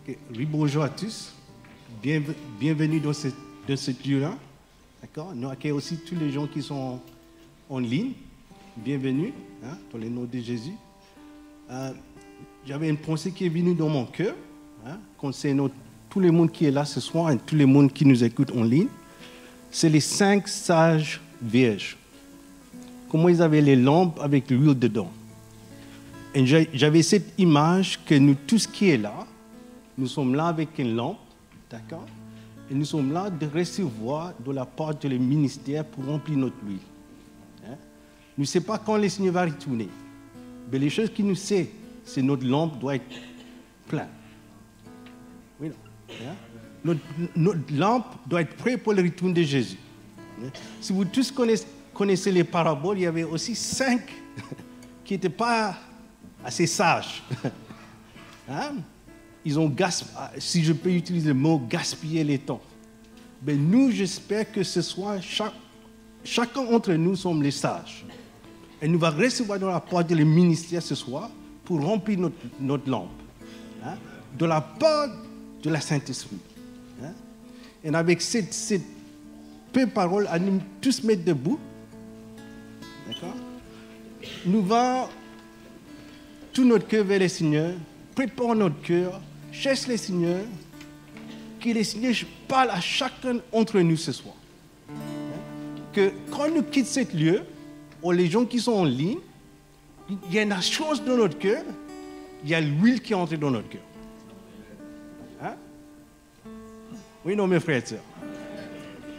Okay. Bonjour à tous. Bienvenue dans ce lieu-là. D'accord. Nous accueillons aussi tous les gens qui sont en ligne. Bienvenue, dans le nom de Jésus. J'avais une pensée qui est venue dans mon cœur concernant tout le monde qui est là ce soir et tout le monde qui nous écoute en ligne. C'est les 5 sages vierges. Comment ils avaient les lampes avec l'huile dedans. Et j'avais cette image que nous tous qui est là, nous sommes là avec une lampe, d'accord? Et nous sommes là de recevoir de la part du ministère pour remplir notre huile. Nous ne savons pas quand le Seigneur va retourner. Mais les choses qu'il nous sait, c'est que notre lampe doit être pleine. Oui, non? Notre lampe doit être prête pour le retour de Jésus. Si vous tous connaissez les paraboles, il y avait aussi 5 qui n'étaient pas assez sages. Ils ont gaspillé, si je peux utiliser le mot, gaspiller le temps. Mais nous, j'espère que ce soir, chacun d'entre nous sommes les sages. Et nous allons recevoir de la part du ministère ce soir pour remplir notre lampe. De la part de la Saint-Esprit. Et avec cette peu parole, à nous tous mettre debout. D'accord? Nous allons tout notre cœur vers le Seigneur, prépare notre cœur, cherche le Seigneur, que le Seigneur parle à chacun d'entre nous ce soir. Que quand nous quittons ce lieu, ou les gens qui sont en ligne, il y a une chose dans notre cœur, il y a l'huile qui entre dans notre cœur. Oui, non, mes frères et sœurs.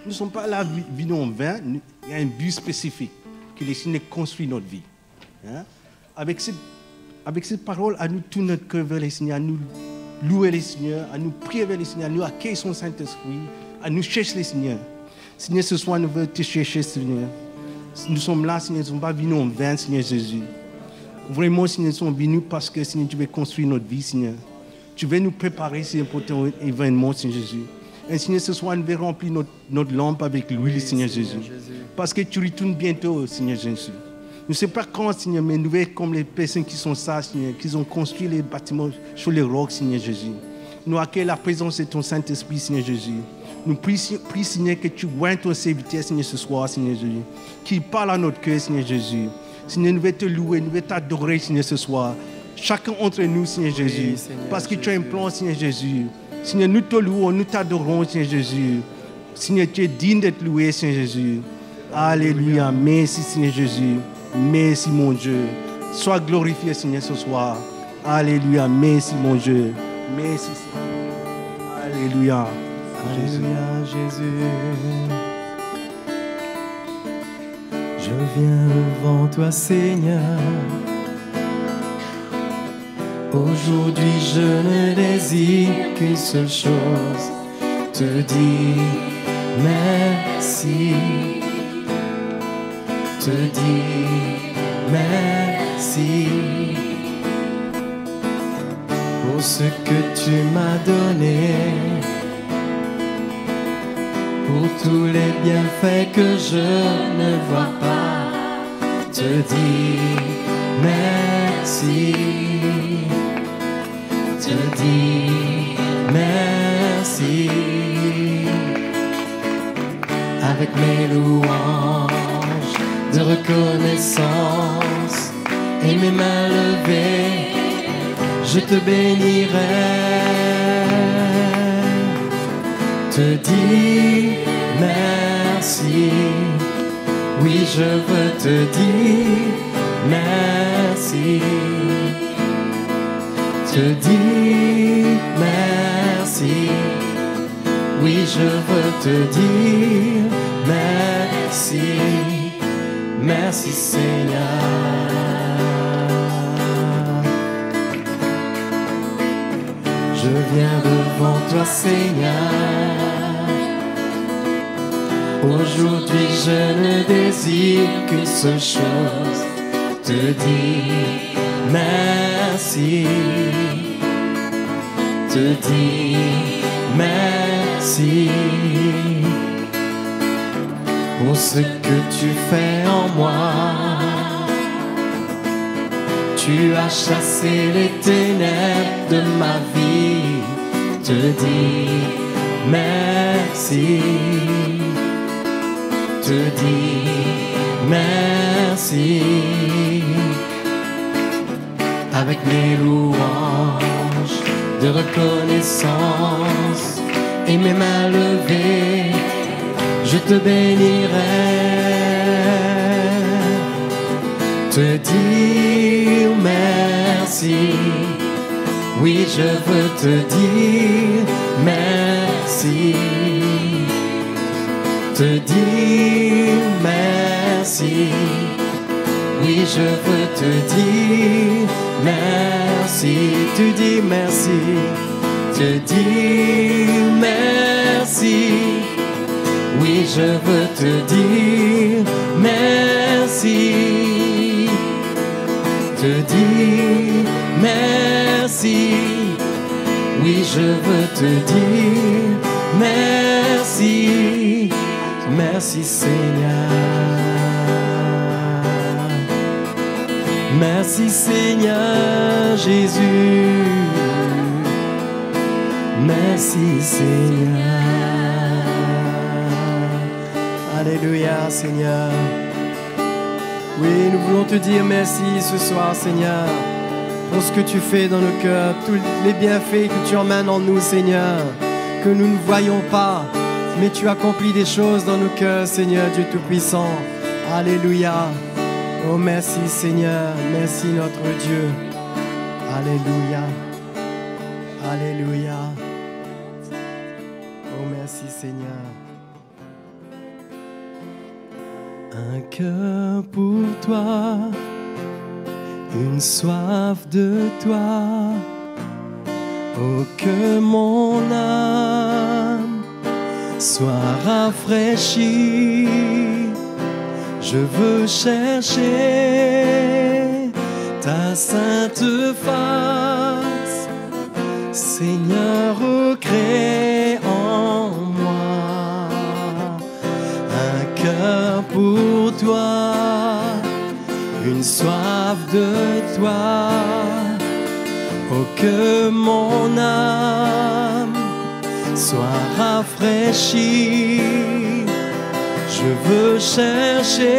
Nous ne sommes pas là vivant en vain, il y a un but spécifique, que le Seigneur construit notre vie. Avec cette parole, à nous tourner notre cœur vers le Seigneur, à nous louer le Seigneur, à nous prier vers le Seigneur, à nous accueillir son Saint-Esprit, à nous chercher le Seigneur. Seigneur, ce soir, nous voulons te chercher, Seigneur. Nous sommes là, Seigneur, nous ne sommes pas venus en vain, Seigneur Jésus. Vraiment, Seigneur, nous sommes venus parce que, Seigneur, tu veux construire notre vie, Seigneur. Tu veux nous préparer, Seigneur, pour ton événement, Seigneur Jésus. Et Seigneur, ce soir, nous voulons remplir notre lampe avec l'huile, Seigneur Jésus. Parce que tu retournes bientôt, Seigneur Jésus. Nous ne savons pas quand, Seigneur, mais nous voyons comme les personnes qui sont sages, Seigneur, qui ont construit les bâtiments sur les rocs, Seigneur Jésus. Nous accueillons la présence de ton Saint-Esprit, Seigneur Jésus. Nous prions, Seigneur, que tu vois ton serviteur, Seigneur, ce soir, Seigneur Jésus. Qu'il parle à notre cœur, Seigneur Jésus. Seigneur, nous voulons te louer, nous voulons t'adorer, Seigneur, ce soir. Chacun d'entre nous, Seigneur Jésus. Oui, Seigneur, parce que tu as un plan, Seigneur Jésus. Seigneur, nous te louons, nous t'adorons, Seigneur Jésus. Seigneur, tu es digne d'être loué, Seigneur Jésus. Alléluia. Merci, Seigneur Jésus. Merci, mon Dieu. Sois glorifié, Seigneur, ce soir. Alléluia. Merci, mon Dieu. Merci, Seigneur. Alléluia. Alléluia, Jésus. Je viens devant toi, Seigneur. Aujourd'hui, je ne désire qu'une seule chose, te dire merci. Te dire merci pour ce que tu m'as donné, pour tous les bienfaits que je ne vois pas. Te dire merci. Te dire merci avec mes louanges de reconnaissance et mes mains levées, je te bénirai. Te dire merci, oui, je veux te dire merci. Te dire merci, oui, je veux te dire merci. Merci, Seigneur. Je viens devant toi, Seigneur. Aujourd'hui, je ne désire qu'une seule chose, te dire merci. Te dire merci pour ce que tu fais en moi. Tu as chassé les ténèbres de ma vie te dire merci, te dire merci. Avec mes louanges de reconnaissance et mes mains levées, je te bénirai. Te dire merci, oui, je veux te dire merci. Te dire merci, oui, je veux te dire merci. Te dire merci, te dire merci, oui, je veux te dire merci. Te dire merci, oui, je veux te dire merci. Merci Seigneur, merci Seigneur Jésus, merci Seigneur. Alléluia Seigneur. Oui, nous voulons te dire merci ce soir Seigneur, pour ce que tu fais dans nos cœurs, tous les bienfaits que tu emmènes en nous Seigneur, que nous ne voyons pas, mais tu accomplis des choses dans nos cœurs, Seigneur Dieu Tout-Puissant. Alléluia. Oh, merci, Seigneur. Merci, notre Dieu. Alléluia. Alléluia. Oh, merci, Seigneur. Un cœur pour toi, une soif de toi. Oh, que mon âme sois rafraîchi, je veux chercher ta sainte face, Seigneur, recrée en moi un cœur pour toi, une soif de toi. Oh, que mon âme sois rafraîchi, je veux chercher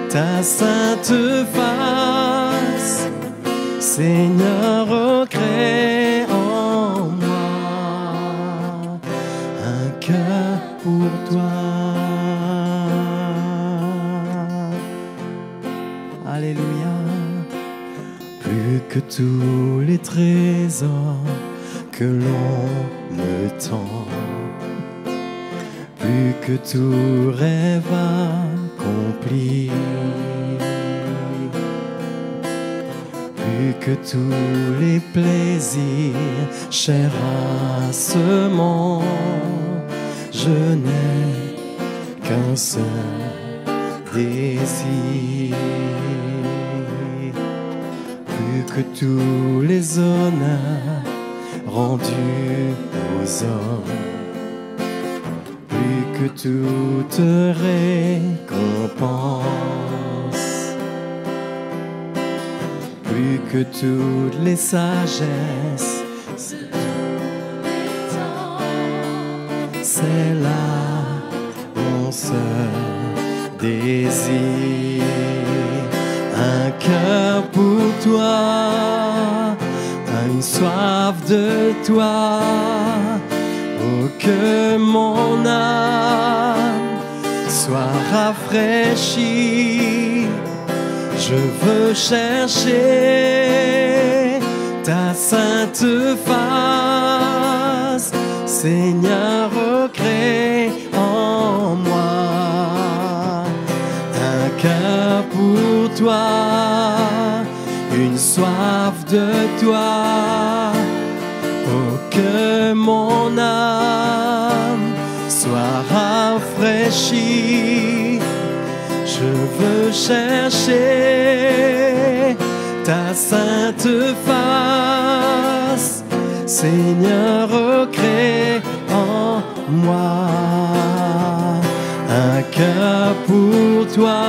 ta sainte face, Seigneur, recrée en moi un cœur pour toi. Alléluia. Plus que tous les trésors que l'on me tend, plus que tout rêve accompli, plus que tous les plaisirs chers à ce monde, je n'ai qu'un seul désir. Plus que tous les honneurs rendus aux hommes, plus que toute récompense, plus que toutes les sagesses, c'est là mon seul désir. Un cœur pour toi, une soif de toi. Oh, que mon âme soit rafraîchie, je veux chercher ta sainte face, Seigneur, recrée en moi un cœur pour toi, une soif de toi. Oh, que mon âme soit rafraîchie, je veux chercher ta sainte face, Seigneur, recrée en moi un cœur pour toi,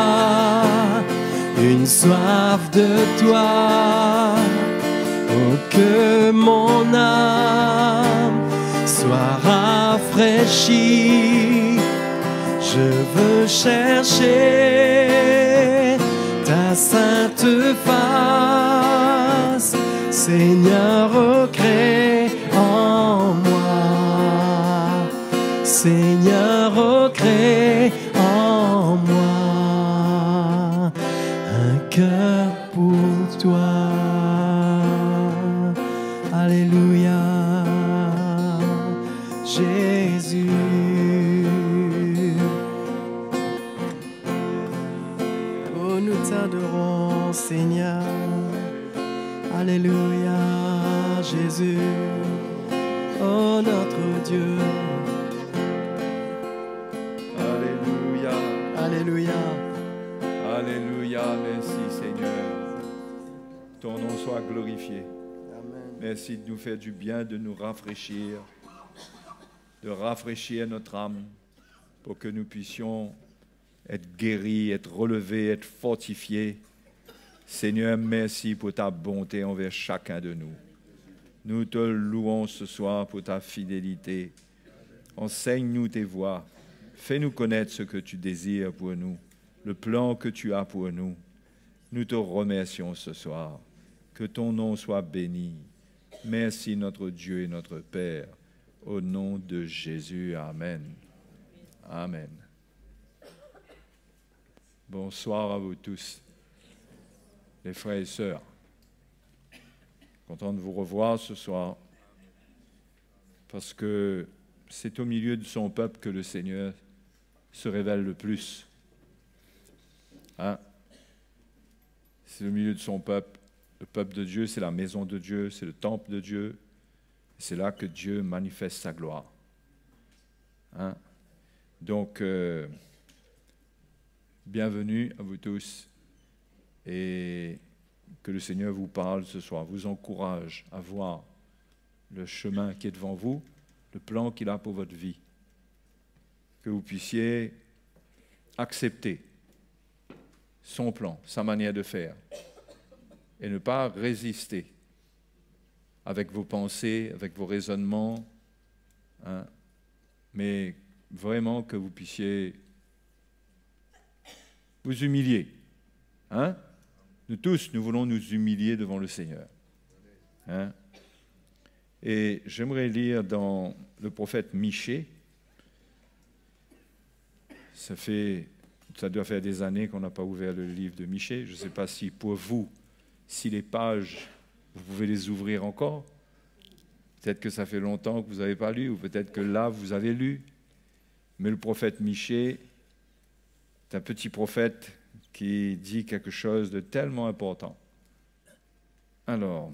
une soif de toi. Oh, que mon âme sois rafraîchi. Je veux chercher ta sainte face, Seigneur, recrée en moi. Seigneur, recrée en moi un cœur pour toi. Alléluia, Jésus. Oh, nous t'adorons, Seigneur. Alléluia, Jésus. Oh, notre Dieu. Alléluia. Alléluia. Alléluia. Merci Seigneur. Ton nom soit glorifié. Amen. Merci de nous faire du bien, de nous rafraîchir, de rafraîchir notre âme pour que nous puissions être guéris, être relevés, être fortifiés. Seigneur, merci pour ta bonté envers chacun de nous. Nous te louons ce soir pour ta fidélité. Enseigne-nous tes voies. Fais-nous connaître ce que tu désires pour nous, le plan que tu as pour nous. Nous te remercions ce soir. Que ton nom soit béni. Merci notre Dieu et notre Père. Au nom de Jésus, Amen. Amen. Bonsoir à vous tous, les frères et sœurs. Content de vous revoir ce soir, parce que c'est au milieu de son peuple que le Seigneur se révèle le plus. Hein? C'est au milieu de son peuple. Le peuple de Dieu, c'est la maison de Dieu, c'est le temple de Dieu. C'est là que Dieu manifeste sa gloire. Hein? Donc, bienvenue à vous tous et que le Seigneur vous parle ce soir, vous encourage à voir le chemin qui est devant vous, le plan qu'il a pour votre vie. Que vous puissiez accepter son plan, sa manière de faire et ne pas résister avec vos pensées, avec vos raisonnements, hein, mais vraiment que vous puissiez vous humilier. Hein? Nous tous, nous voulons nous humilier devant le Seigneur. Hein? Et j'aimerais lire dans le prophète Michée. Ça doit faire des années qu'on n'a pas ouvert le livre de Michée. Je ne sais pas si pour vous, si les pages, vous pouvez les ouvrir encore. Peut-être que ça fait longtemps que vous n'avez pas lu, ou peut-être que là, vous avez lu. Mais le prophète Michée, c'est un petit prophète qui dit quelque chose de tellement important. Alors,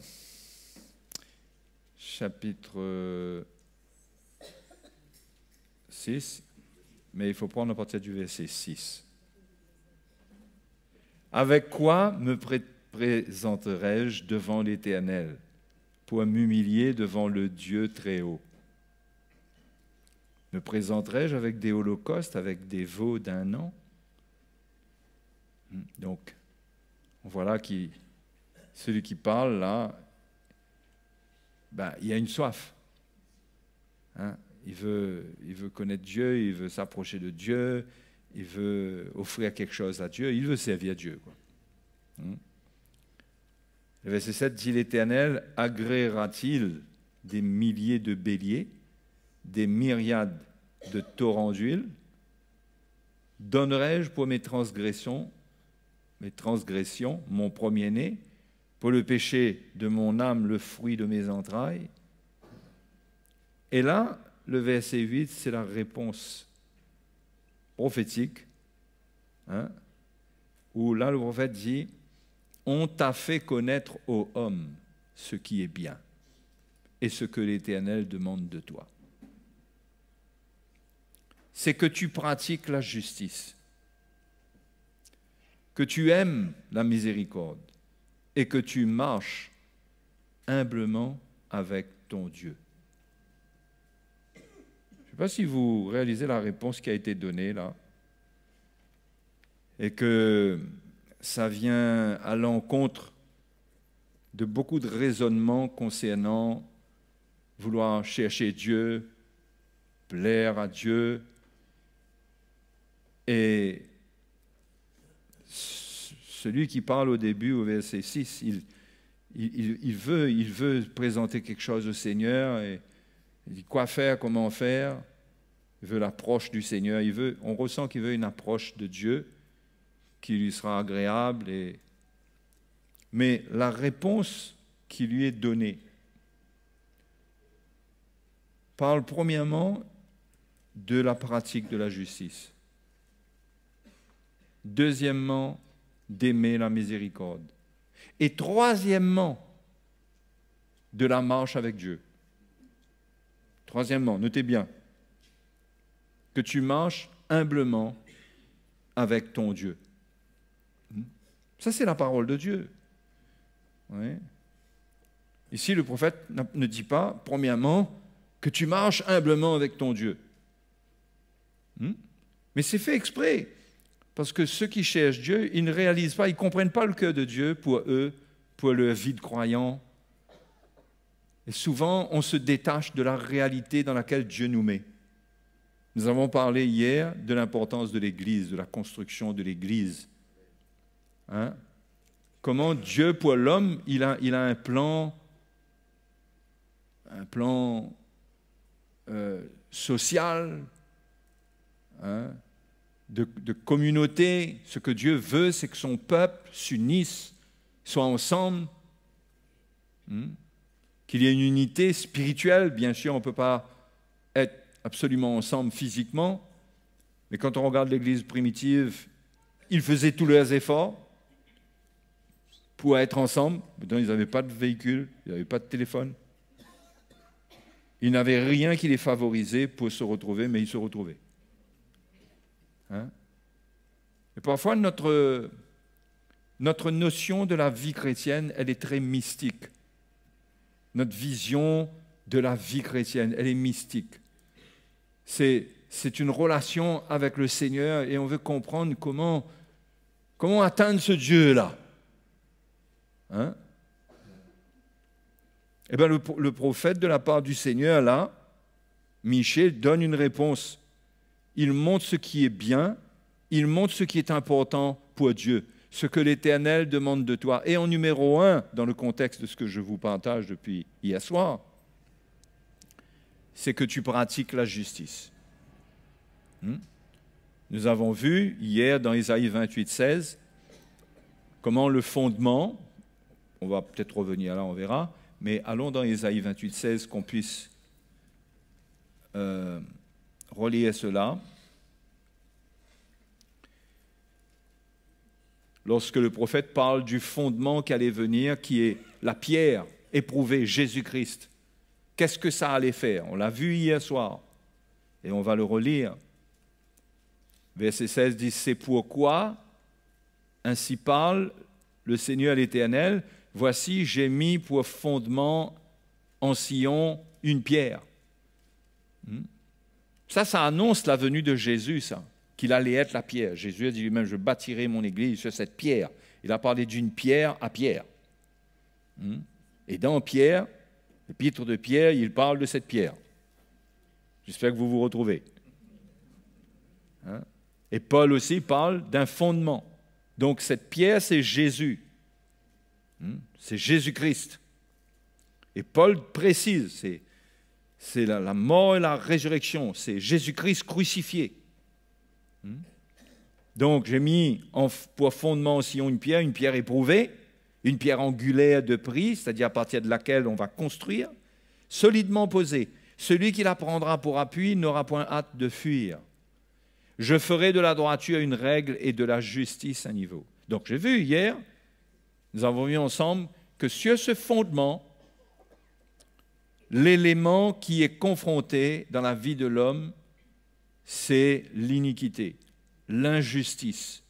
chapitre 6, mais il faut prendre à partir du verset 6. Avec quoi me présenterai-je devant l'Éternel pour m'humilier devant le Dieu très haut? Me présenterai-je avec des holocaustes, avec des veaux d'un an? Donc, voilà celui qui parle là, il y a une soif. Hein? Il veut connaître Dieu, il veut s'approcher de Dieu, il veut offrir quelque chose à Dieu, il veut servir Dieu, quoi. Le verset 7 dit: l'Éternel agréera-t-il des milliers de béliers, des myriades de torrents d'huile? Donnerai-je pour mes transgressions, mon premier-né, pour le péché de mon âme, le fruit de mes entrailles? Et là, le verset 8, c'est la réponse prophétique, hein, où là, le prophète dit: on t'a fait connaître, ô homme, ce qui est bien et ce que l'Éternel demande de toi. C'est que tu pratiques la justice, que tu aimes la miséricorde et que tu marches humblement avec ton Dieu. Je ne sais pas si vous réalisez la réponse qui a été donnée là, et que ça vient à l'encontre de beaucoup de raisonnements concernant vouloir chercher Dieu, plaire à Dieu. Et celui qui parle au début, au verset 6, il veut présenter quelque chose au Seigneur. Et il dit quoi faire, comment faire. Il veut l'approche du Seigneur. On ressent qu'il veut une approche de Dieu qui lui sera agréable. Mais la réponse qui lui est donnée parle premièrement de la pratique de la justice. Deuxièmement, d'aimer la miséricorde. Et troisièmement, de la marche avec Dieu. Troisièmement, notez bien, que tu marches humblement avec ton Dieu. Ça, c'est la parole de Dieu. Oui. Ici, le prophète ne dit pas, premièrement, que tu marches humblement avec ton Dieu. Mais c'est fait exprès, parce que ceux qui cherchent Dieu, ils ne réalisent pas, ils ne comprennent pas le cœur de Dieu pour eux, pour leur vie de croyant. Et souvent, on se détache de la réalité dans laquelle Dieu nous met. Nous avons parlé hier de l'importance de l'Église, de la construction de l'Église. Comment Dieu, pour l'homme, il a un plan social, de communauté. Ce que Dieu veut, c'est que son peuple s'unisse, soit ensemble, qu'il y ait une unité spirituelle. Bien sûr, on ne peut pas être absolument ensemble physiquement, mais quand on regarde l'Église primitive, ils faisaient tous leurs efforts pour être ensemble. Pourtant, ils n'avaient pas de véhicule, ils n'avaient pas de téléphone. Ils n'avaient rien qui les favorisait pour se retrouver, mais ils se retrouvaient. Et parfois, notre notion de la vie chrétienne, elle est très mystique. Notre vision de la vie chrétienne, elle est mystique. C'est une relation avec le Seigneur et on veut comprendre comment atteindre ce Dieu-là. Eh bien, le prophète, de la part du Seigneur, là, Michée, donne une réponse. Il montre ce qui est bien, il montre ce qui est important pour Dieu, ce que l'Éternel demande de toi. Et en numéro 1, dans le contexte de ce que je vous partage depuis hier soir, c'est que tu pratiques la justice. Nous avons vu hier dans Ésaïe 28:16 comment le fondement, on va peut-être revenir là, on verra, mais allons dans Ésaïe 28:16 qu'on puisse relire cela. Lorsque le prophète parle du fondement qui allait venir, qui est la pierre éprouvée, Jésus-Christ, qu'est-ce que ça allait faire? On l'a vu hier soir et on va le relire. Verset 16 dit, c'est pourquoi, ainsi parle le Seigneur l'Éternel, voici j'ai mis pour fondement en Sion une pierre. Ça annonce la venue de Jésus, ça, qu'il allait être la pierre. Jésus a dit lui-même, je bâtirai mon église sur cette pierre. Il a parlé d'une pierre à pierre. Et dans Pierre, l'épître de Pierre, il parle de cette pierre. J'espère que vous vous retrouvez. Et Paul aussi parle d'un fondement. Donc cette pierre, c'est Jésus. C'est Jésus-Christ. Et Paul précise, c'est la mort et la résurrection, c'est Jésus-Christ crucifié. Donc j'ai mis pour fondement aussi une pierre éprouvée, une pierre angulaire de prix, c'est-à-dire à partir de laquelle on va construire, solidement posée. Celui qui la prendra pour appui n'aura point hâte de fuir. Je ferai de la droiture une règle et de la justice un niveau. Donc j'ai vu hier, nous avons vu ensemble que sur ce fondement, l'élément qui est confronté dans la vie de l'homme, c'est l'iniquité, l'injustice.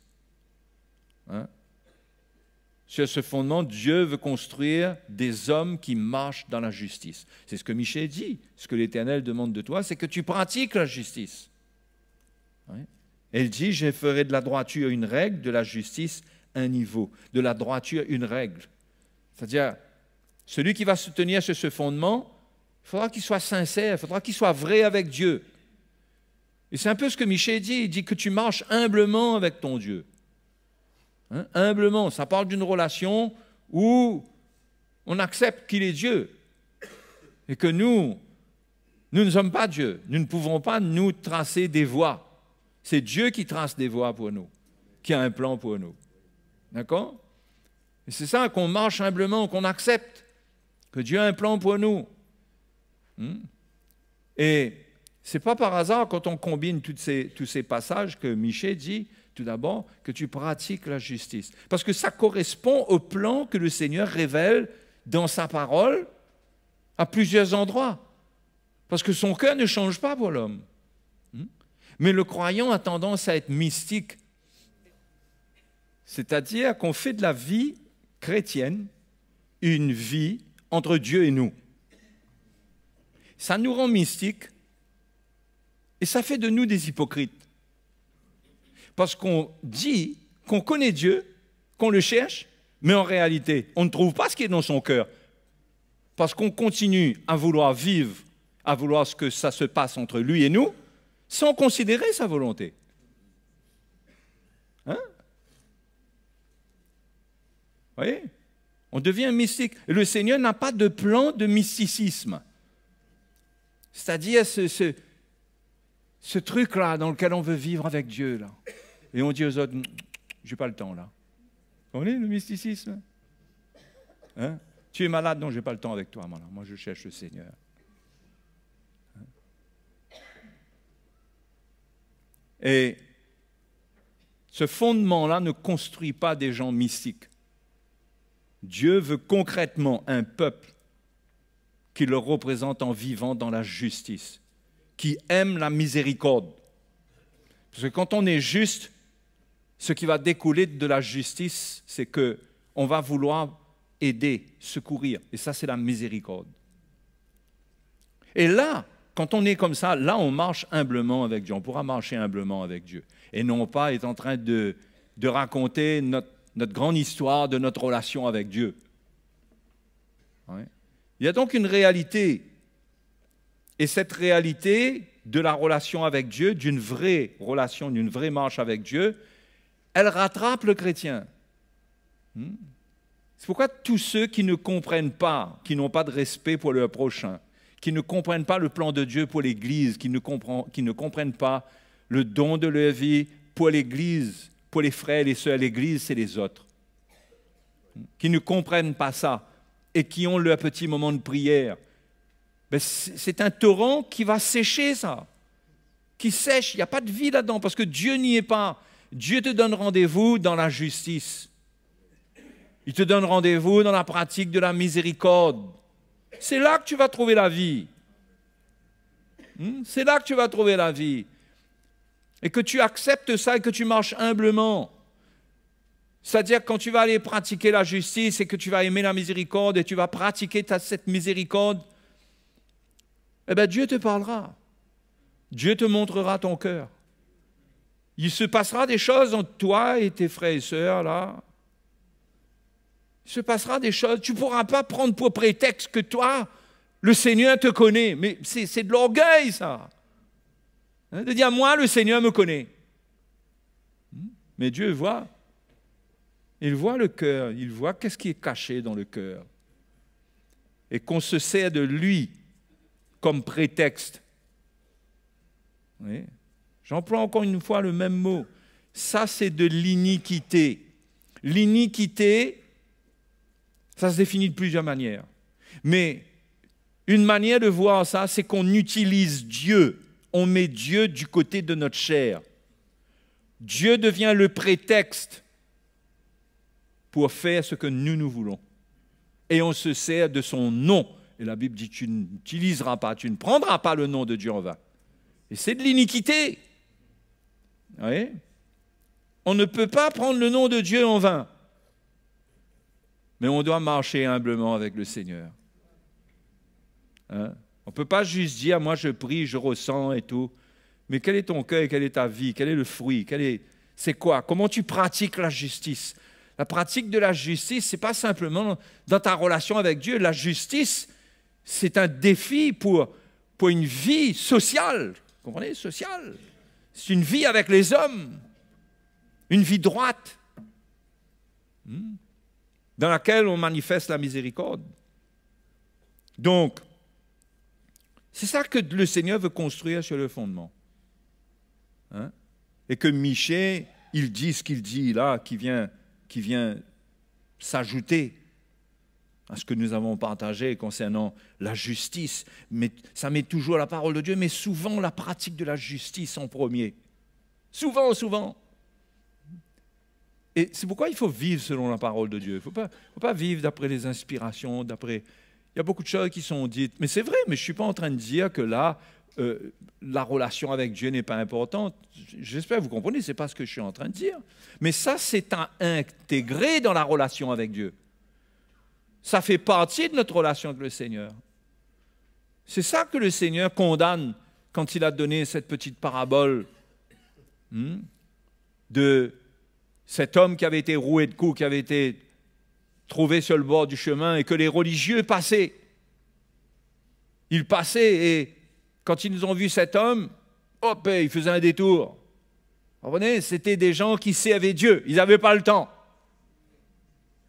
Sur ce fondement, Dieu veut construire des hommes qui marchent dans la justice. C'est ce que Michée dit. Ce que l'Éternel demande de toi, c'est que tu pratiques la justice. Elle dit, je ferai de la droiture une règle, de la justice un niveau, de la droiture une règle. C'est-à-dire, celui qui va se tenir sur ce fondement, il Il faudra qu'il soit sincère, il faudra qu'il soit vrai avec Dieu. Et c'est un peu ce que Michel dit, il dit que tu marches humblement avec ton Dieu. Hein? Humblement, ça parle d'une relation où on accepte qu'il est Dieu et que nous ne sommes pas Dieu. Nous ne pouvons pas nous tracer des voies. C'est Dieu qui trace des voies pour nous, qui a un plan pour nous. D'accord? Et c'est ça qu'on marche humblement, qu'on accepte que Dieu a un plan pour nous. Et ce n'est pas par hasard quand on combine tous ces passages que Michel dit, tout d'abord, que tu pratiques la justice. Parce que ça correspond au plan que le Seigneur révèle dans sa parole à plusieurs endroits. Parce que son cœur ne change pas pour l'homme. Mais le croyant a tendance à être mystique. C'est-à-dire qu'on fait de la vie chrétienne une vie entre Dieu et nous. Ça nous rend mystiques et ça fait de nous des hypocrites. Parce qu'on dit qu'on connaît Dieu, qu'on le cherche, mais en réalité, on ne trouve pas ce qui est dans son cœur. Parce qu'on continue à vouloir vivre, à vouloir que ça se passe entre lui et nous, sans considérer sa volonté. Hein? Vous voyez? On devient mystique. Et le Seigneur n'a pas de plan de mysticisme. C'est-à-dire ce truc-là dans lequel on veut vivre avec Dieu. Là. Et on dit aux autres, je n'ai pas le temps là. Vous voyez le mysticisme? Hein? Tu es malade? Non, je n'ai pas le temps avec toi. Moi, je cherche le Seigneur. Hein? Et ce fondement-là ne construit pas des gens mystiques. Dieu veut concrètement un peuple qui le représente en vivant dans la justice, qui aime la miséricorde. Parce que quand on est juste, ce qui va découler de la justice, c'est qu'on va vouloir aider, secourir. Et ça, c'est la miséricorde. Et là, quand on est comme ça, là, on marche humblement avec Dieu. On pourra marcher humblement avec Dieu. Et non pas être en train de raconter notre grande histoire de notre relation avec Dieu. Ouais. Il y a donc une réalité. Et cette réalité de la relation avec Dieu, d'une vraie relation, d'une vraie marche avec Dieu, elle rattrape le chrétien. C'est pourquoi tous ceux qui ne comprennent pas, qui n'ont pas de respect pour leur prochain, qui ne comprennent pas le plan de Dieu pour l'Église, qui ne comprennent pas le don de leur vie pour l'Église, pour les frères et les sœurs, l'Église, c'est les autres. Qui ne comprennent pas ça et qui ont leur petit moment de prière, ben c'est un torrent qui va sécher ça, qui sèche, il n'y a pas de vie là-dedans, parce que Dieu n'y est pas. Dieu te donne rendez-vous dans la justice. Il te donne rendez-vous dans la pratique de la miséricorde. C'est là que tu vas trouver la vie. C'est là que tu vas trouver la vie. Et que tu acceptes ça et que tu marches humblement. C'est-à-dire quand tu vas aller pratiquer la justice et que tu vas aimer la miséricorde et tu vas pratiquer cette miséricorde, eh bien Dieu te parlera. Dieu te montrera ton cœur. Il se passera des choses entre toi et tes frères et sœurs, là. Il se passera des choses. Tu ne pourras pas prendre pour prétexte que toi, le Seigneur te connaît. Mais c'est de l'orgueil, ça. Hein, de dire, moi, le Seigneur me connaît. Mais Dieu voit. Il voit le cœur. Il voit qu'est-ce qui est caché dans le cœur. Et qu'on se sert de lui comme prétexte. Oui. J'emploie encore une fois le même mot. Ça, c'est de l'iniquité. L'iniquité, ça se définit de plusieurs manières. Mais une manière de voir ça, c'est qu'on utilise Dieu. On met Dieu du côté de notre chair. Dieu devient le prétexte pour faire ce que nous voulons. Et on se sert de son nom. Et la Bible dit, tu n'utiliseras pas, tu ne prendras pas le nom de Dieu en vain. Et c'est de l'iniquité. Vous voyez? On ne peut pas prendre le nom de Dieu en vain. Mais on doit marcher humblement avec le Seigneur. Hein? On ne peut pas juste dire, moi je prie, je ressens et tout. Mais quel est ton cœur, quelle est ta vie, quel est le fruit, c'est quoi? Comment tu pratiques la justice? La pratique de la justice, ce n'est pas simplement dans ta relation avec Dieu. La justice, c'est un défi pour une vie sociale. Vous comprenez? Sociale. C'est une vie avec les hommes. Une vie droite. Dans laquelle on manifeste la miséricorde. Donc, c'est ça que le Seigneur veut construire sur le fondement. Hein? Et que Michée, il dit ce qu'il dit là, qui vient s'ajouter à ce que nous avons partagé concernant la justice. Mais ça met toujours la parole de Dieu, mais souvent la pratique de la justice en premier. Souvent, souvent. Et c'est pourquoi il faut vivre selon la parole de Dieu. Il ne faut pas vivre d'après les inspirations, d'après... Il y a beaucoup de choses qui sont dites. Mais c'est vrai, mais je ne suis pas en train de dire que là, la relation avec Dieu n'est pas importante. J'espère que vous comprenez, ce n'est pas ce que je suis en train de dire. Mais ça, c'est intégré dans la relation avec Dieu. Ça fait partie de notre relation avec le Seigneur. C'est ça que le Seigneur condamne quand il a donné cette petite parabole de cet homme qui avait été roué de coups, qui avait été trouvé sur le bord du chemin et que les religieux passaient. Ils passaient et quand ils nous ont vu cet homme, hop, ils faisaient un détour. Vous comprenez? C'était des gens qui servaient Dieu. Ils n'avaient pas le temps.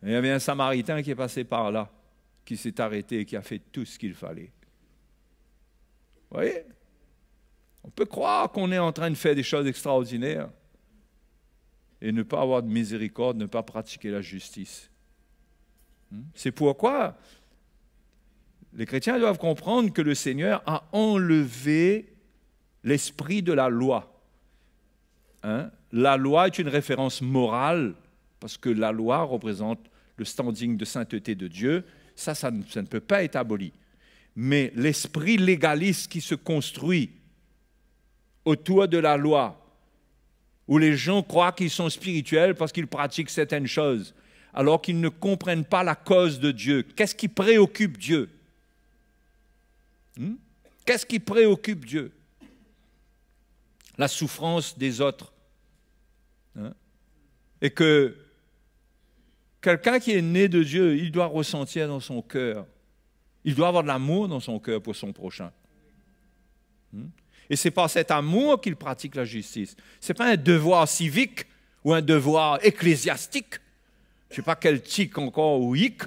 Et il y avait un Samaritain qui est passé par là, qui s'est arrêté et qui a fait tout ce qu'il fallait. Vous voyez? On peut croire qu'on est en train de faire des choses extraordinaires et ne pas avoir de miséricorde, ne pas pratiquer la justice. C'est pourquoi les chrétiens doivent comprendre que le Seigneur a enlevé l'esprit de la loi. La loi est une référence morale, parce que la loi représente le standing de sainteté de Dieu. Ça ne peut pas être aboli. Mais l'esprit légaliste qui se construit autour de la loi, où les gens croient qu'ils sont spirituels parce qu'ils pratiquent certaines choses, alors qu'ils ne comprennent pas la cause de Dieu. Qu'est-ce qui préoccupe Dieu? Qu'est-ce qui préoccupe Dieu? La souffrance des autres. Et que quelqu'un qui est né de Dieu, il doit ressentir dans son cœur, il doit avoir de l'amour dans son cœur pour son prochain. Et c'est par cet amour qu'il pratique la justice. Ce n'est pas un devoir civique ou un devoir ecclésiastique. Je ne sais pas quel tic encore ou hic.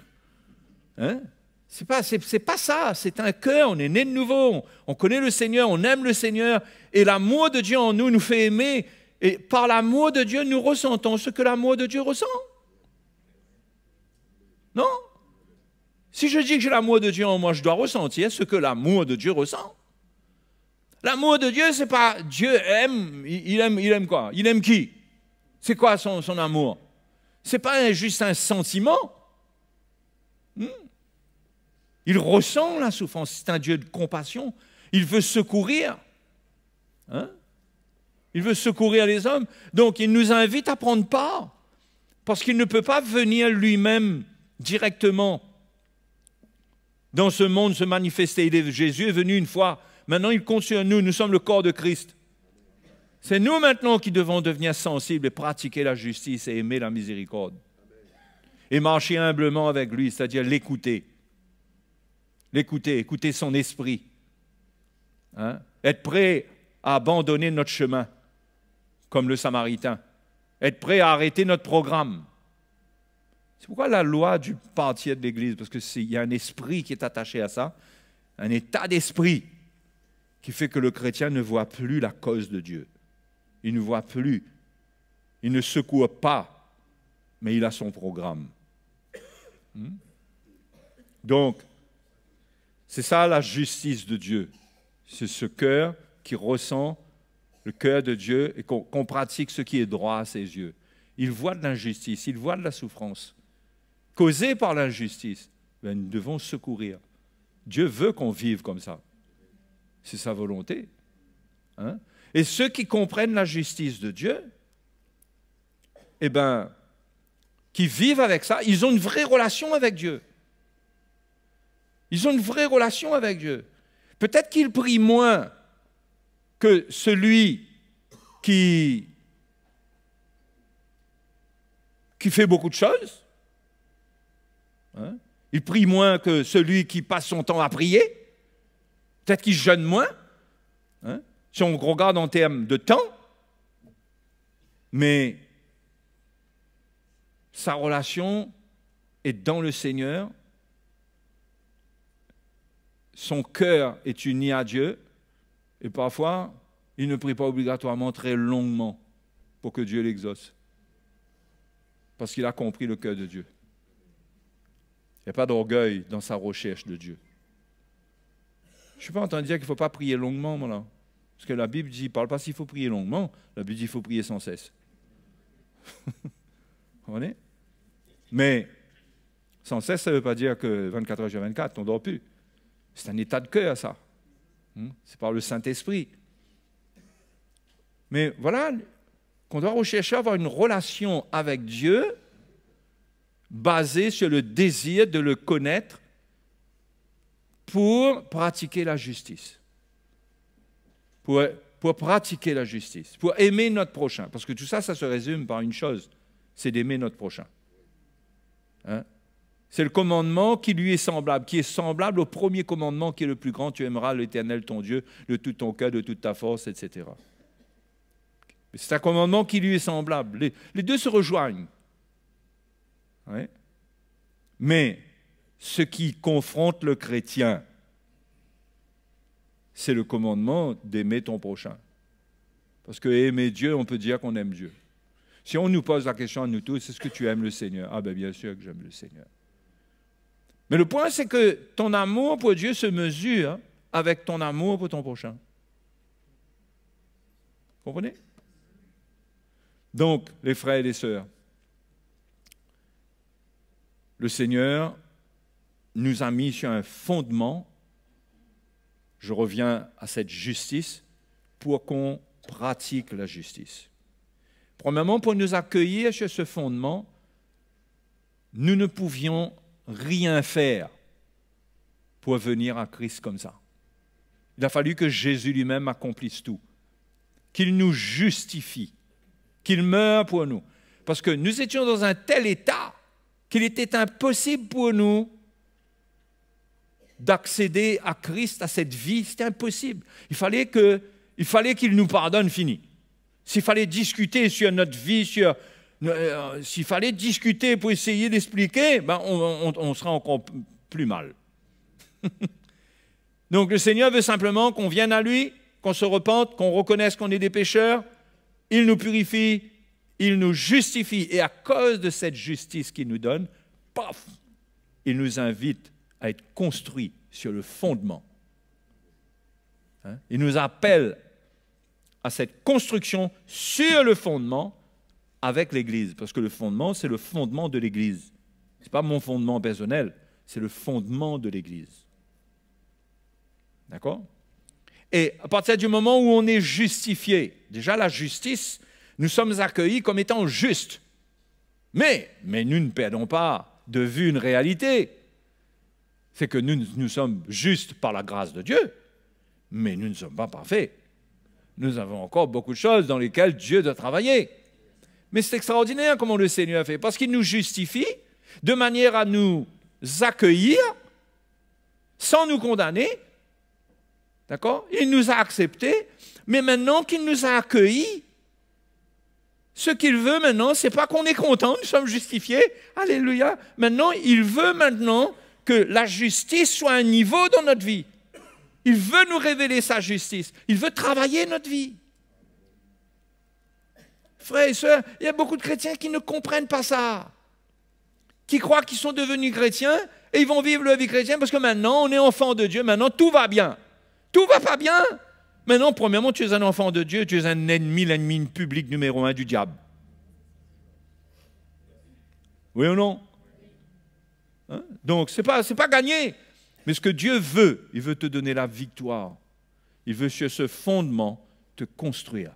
C'est pas ça, c'est un cœur, on est né de nouveau, on connaît le Seigneur, on aime le Seigneur, et l'amour de Dieu en nous nous fait aimer, et par l'amour de Dieu, nous ressentons ce que l'amour de Dieu ressent. Non? Si je dis que j'ai l'amour de Dieu en moi, je dois ressentir ce que l'amour de Dieu ressent. L'amour de Dieu, c'est pas Dieu aime, il aime quoi? Il aime qui? C'est quoi son amour? C'est pas juste un sentiment. Il ressent la souffrance. C'est un Dieu de compassion. Il veut secourir. Il veut secourir les hommes. Donc, il nous invite à prendre part. Parce qu'il ne peut pas venir lui-même directement dans ce monde se manifester. Jésus est venu une fois. Maintenant, il compte sur nous. Nous sommes le corps de Christ. C'est nous maintenant qui devons devenir sensibles et pratiquer la justice et aimer la miséricorde. Et marcher humblement avec lui, c'est-à-dire l'écouter. L'écouter, écouter son esprit. Être prêt à abandonner notre chemin, comme le Samaritain. Être prêt à arrêter notre programme. C'est pourquoi la loi du partir de l'Église, parce qu'il y a un esprit qui est attaché à ça, un état d'esprit qui fait que le chrétien ne voit plus la cause de Dieu. Il ne voit plus. Il ne secoue pas, mais il a son programme. Donc, c'est ça la justice de Dieu. C'est ce cœur qui ressent le cœur de Dieu et qu'on pratique ce qui est droit à ses yeux. Il voit de l'injustice, il voit de la souffrance. Causée par l'injustice, nous devons secourir. Dieu veut qu'on vive comme ça. C'est sa volonté. Et ceux qui comprennent la justice de Dieu, qui vivent avec ça, ils ont une vraie relation avec Dieu. Ils ont une vraie relation avec Dieu. Peut-être qu'ils prient moins que celui qui fait beaucoup de choses. Il prie moins que celui qui passe son temps à prier. Peut-être qu'il jeûne moins. Hein? Si on regarde en termes de temps. Mais sa relation est dans le Seigneur. Son cœur est uni à Dieu. Et parfois, il ne prie pas obligatoirement très longuement pour que Dieu l'exauce. Parce qu'il a compris le cœur de Dieu. Il n'y a pas d'orgueil dans sa recherche de Dieu. Je ne suis pas en train de dire qu'il ne faut pas prier longuement, moi, là. Parce que la Bible dit, parle pas s'il faut prier longuement, la Bible dit qu'il faut prier sans cesse. Vous comprenez? Mais sans cesse, ça ne veut pas dire que 24 heures sur 24, on ne dort plus. C'est un état de cœur, ça. C'est par le Saint-Esprit. Mais voilà qu'on doit rechercher à avoir une relation avec Dieu basée sur le désir de le connaître pour pratiquer la justice. Pour pratiquer la justice, pour aimer notre prochain. Parce que tout ça, ça se résume par une chose, c'est d'aimer notre prochain. Hein? C'est le commandement qui lui est semblable au premier commandement qui est le plus grand, tu aimeras l'Éternel ton Dieu de tout ton cœur, de toute ta force, etc. C'est un commandement qui lui est semblable. Les deux se rejoignent. Ouais. Mais ce qui confronte le chrétien, c'est le commandement d'aimer ton prochain. Parce que aimer Dieu, on peut dire qu'on aime Dieu. Si on nous pose la question à nous tous, est-ce que tu aimes le Seigneur? Ah ben bien sûr que j'aime le Seigneur. Mais le point, c'est que ton amour pour Dieu se mesure avec ton amour pour ton prochain. Vous comprenez? Donc, les frères et les sœurs, le Seigneur nous a mis sur un fondement, je reviens à cette justice, pour qu'on pratique la justice. Premièrement, pour nous accueillir sur ce fondement, nous ne pouvions rien faire pour venir à Christ comme ça. Il a fallu que Jésus lui-même accomplisse tout, qu'il nous justifie, qu'il meure pour nous. Parce que nous étions dans un tel état qu'il était impossible pour nous d'accéder à Christ, à cette vie. C'était impossible. Il fallait qu'il nous pardonne, fini. S'il fallait discuter sur notre vie, s'il fallait discuter pour essayer d'expliquer, ben on sera encore plus mal. Donc le Seigneur veut simplement qu'on vienne à lui, qu'on se repente, qu'on reconnaisse qu'on est des pécheurs. Il nous purifie, il nous justifie. Et à cause de cette justice qu'il nous donne, paf, il nous invite à être construits sur le fondement. Hein? Il nous appelle à cette construction sur le fondement avec l'Église. Parce que le fondement, c'est le fondement de l'Église. Ce n'est pas mon fondement personnel, c'est le fondement de l'Église. D'accord? Et à partir du moment où on est justifié, déjà la justice, nous sommes accueillis comme étant justes. Mais nous ne perdons pas de vue une réalité. C'est que nous sommes justes par la grâce de Dieu, mais nous ne sommes pas parfaits. Nous avons encore beaucoup de choses dans lesquelles Dieu doit travailler. Mais c'est extraordinaire comment le Seigneur fait, parce qu'il nous justifie de manière à nous accueillir sans nous condamner. D'accord? Il nous a acceptés, mais maintenant qu'il nous a accueillis, ce qu'il veut maintenant, ce n'est pas qu'on est content, nous sommes justifiés. Alléluia. Maintenant, il veut maintenant que la justice soit un niveau dans notre vie. Il veut nous révéler sa justice. Il veut travailler notre vie. Frères et sœurs, il y a beaucoup de chrétiens qui ne comprennent pas ça. Qui croient qu'ils sont devenus chrétiens et ils vont vivre leur vie chrétienne parce que maintenant, on est enfant de Dieu. Maintenant, tout va bien. Tout ne va pas bien. Maintenant, premièrement, tu es un enfant de Dieu. Tu es un ennemi, l'ennemi public numéro 1 du diable. Oui ou non? Hein? Donc, ce n'est pas gagné. Mais ce que Dieu veut, il veut te donner la victoire. Il veut sur ce fondement te construire,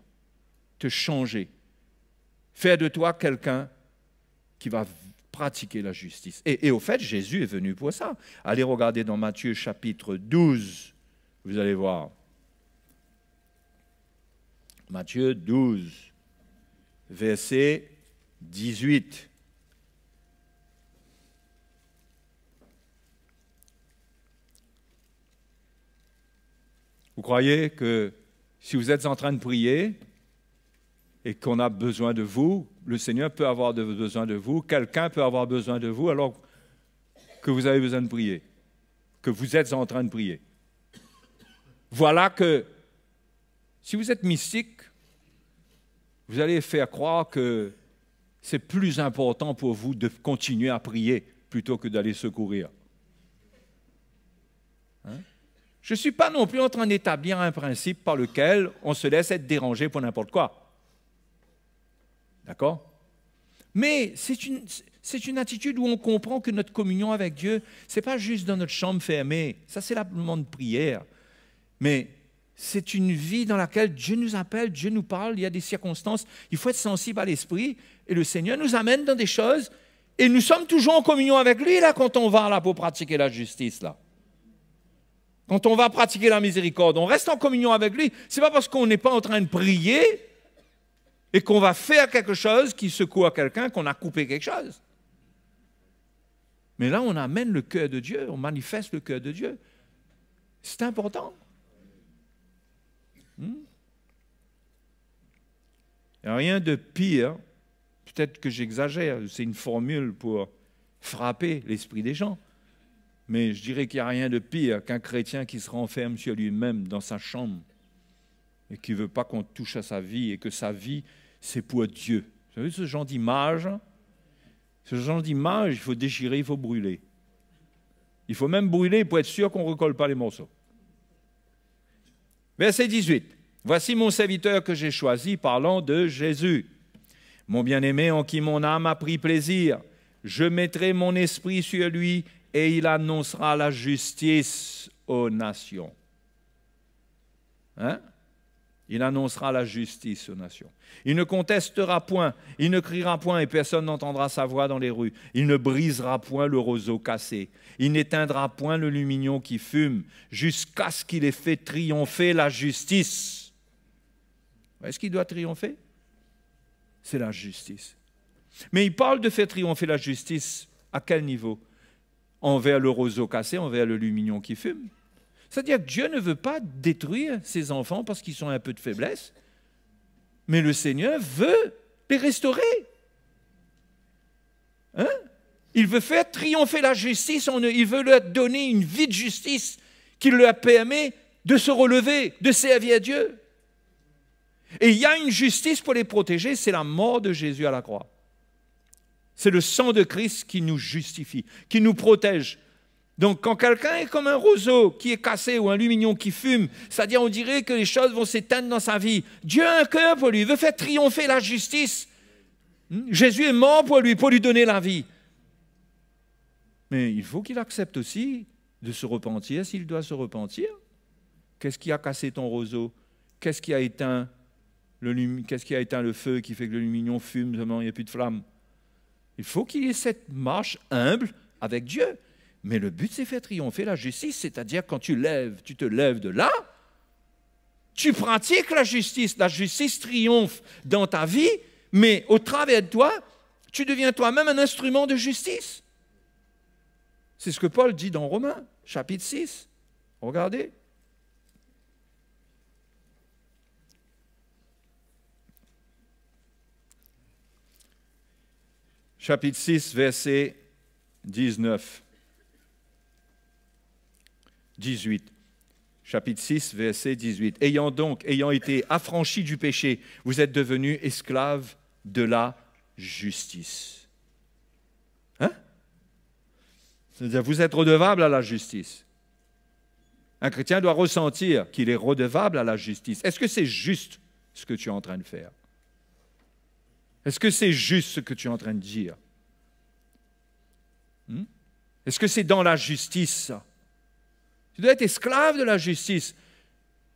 te changer, faire de toi quelqu'un qui va pratiquer la justice. Et au fait, Jésus est venu pour ça. Allez regarder dans Matthieu chapitre 12, vous allez voir. Matthieu 12, verset 18. Vous croyez que si vous êtes en train de prier et qu'on a besoin de vous, le Seigneur peut avoir besoin de vous, quelqu'un peut avoir besoin de vous alors que vous avez besoin de prier, que vous êtes en train de prier. Voilà que si vous êtes mystique, vous allez faire croire que c'est plus important pour vous de continuer à prier plutôt que d'aller secourir. Hein? Je ne suis pas non plus en train d'établir un principe par lequel on se laisse être dérangé pour n'importe quoi. D'accord? Mais c'est une attitude où on comprend que notre communion avec Dieu, ce n'est pas juste dans notre chambre fermée. Ça, c'est le moment de prière. Mais c'est une vie dans laquelle Dieu nous appelle, Dieu nous parle, il y a des circonstances. Il faut être sensible à l'esprit. Et le Seigneur nous amène dans des choses. Et nous sommes toujours en communion avec lui, là, quand on va là pour pratiquer la justice, là. Quand on va pratiquer la miséricorde, on reste en communion avec lui. Ce n'est pas parce qu'on n'est pas en train de prier et qu'on va faire quelque chose qui secoue à quelqu'un qu'on a coupé quelque chose. Mais là, on amène le cœur de Dieu, on manifeste le cœur de Dieu. C'est important. Il n'y a rien de pire, peut-être que j'exagère, c'est une formule pour frapper l'esprit des gens. Mais je dirais qu'il n'y a rien de pire qu'un chrétien qui se renferme sur lui-même dans sa chambre et qui ne veut pas qu'on touche à sa vie et que sa vie, c'est pour Dieu. Vous savez, ce genre d'image, il faut déchirer, il faut brûler. Il faut même brûler pour être sûr qu'on ne recolle pas les morceaux. Verset 18. Voici mon serviteur que j'ai choisi, parlant de Jésus. Mon bien-aimé en qui mon âme a pris plaisir. Je mettrai mon esprit sur lui et il annoncera la justice aux nations. Hein? Il annoncera la justice aux nations. Il ne contestera point, il ne criera point et personne n'entendra sa voix dans les rues. Il ne brisera point le roseau cassé. Il n'éteindra point le lumignon qui fume jusqu'à ce qu'il ait fait triompher la justice. Est-ce qu'il doit triompher? C'est la justice. Mais il parle de faire triompher la justice à quel niveau? Envers le roseau cassé, envers le lumignon qui fume. C'est-à-dire que Dieu ne veut pas détruire ses enfants parce qu'ils ont un peu de faiblesse, mais le Seigneur veut les restaurer. Hein? Il veut faire triompher la justice, il veut leur donner une vie de justice qui leur permet de se relever, de servir Dieu. Et il y a une justice pour les protéger, c'est la mort de Jésus à la croix. C'est le sang de Christ qui nous justifie, qui nous protège. Donc, quand quelqu'un est comme un roseau qui est cassé ou un lumignon qui fume, c'est-à-dire on dirait que les choses vont s'éteindre dans sa vie. Dieu a un cœur pour lui, il veut faire triompher la justice. Jésus est mort pour lui donner la vie. Mais il faut qu'il accepte aussi de se repentir s'il doit se repentir. Qu'est-ce qui a cassé ton roseau? Qu'est-ce qui a éteint le feu qui fait que le lumignon fume, il n'y a plus de flamme? Il faut qu'il y ait cette marche humble avec Dieu. Mais le but, c'est faire triompher la justice, c'est-à-dire quand tu te lèves de là, tu pratiques la justice triomphe dans ta vie, mais au travers de toi, tu deviens toi-même un instrument de justice. C'est ce que Paul dit dans Romains, chapitre 6. Regardez. Chapitre 6, verset 19. 18. Chapitre 6, verset 18. Ayant été affranchis du péché, vous êtes devenus esclaves de la justice. Hein? C'est-à-dire, vous êtes redevable à la justice. Un chrétien doit ressentir qu'il est redevable à la justice. Est-ce que c'est juste ce que tu es en train de faire? Est-ce que c'est juste ce que tu es en train de dire? Est-ce que c'est dans la justice, ça? Tu dois être esclave de la justice.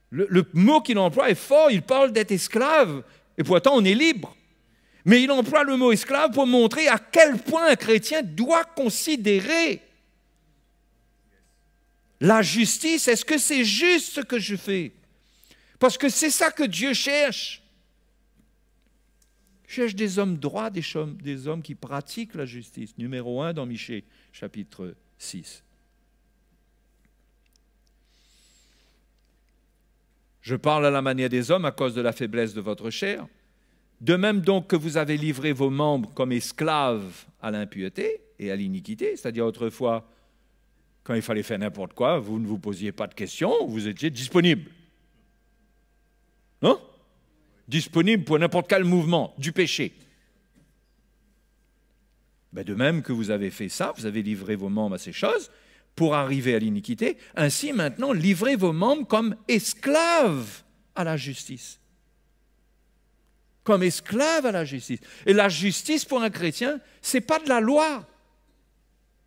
Le mot qu'il emploie est fort, il parle d'être esclave, et pourtant on est libre. Mais il emploie le mot esclave pour montrer à quel point un chrétien doit considérer la justice. Est-ce que c'est juste ce que je fais? Parce que c'est ça que Dieu cherche. Il cherche des hommes droits, des hommes qui pratiquent la justice. Numéro 1 dans Michée, chapitre 6. Je parle à la manière des hommes à cause de la faiblesse de votre chair. De même donc que vous avez livré vos membres comme esclaves à l'impureté et à l'iniquité, c'est-à-dire autrefois, quand il fallait faire n'importe quoi, vous ne vous posiez pas de questions, vous étiez disponible. Non? Disponible pour n'importe quel mouvement du péché. Ben de même que vous avez fait ça, vous avez livré vos membres à ces choses pour arriver à l'iniquité, ainsi maintenant livrez vos membres comme esclaves à la justice. Comme esclaves à la justice. Et la justice pour un chrétien, ce n'est pas de la loi.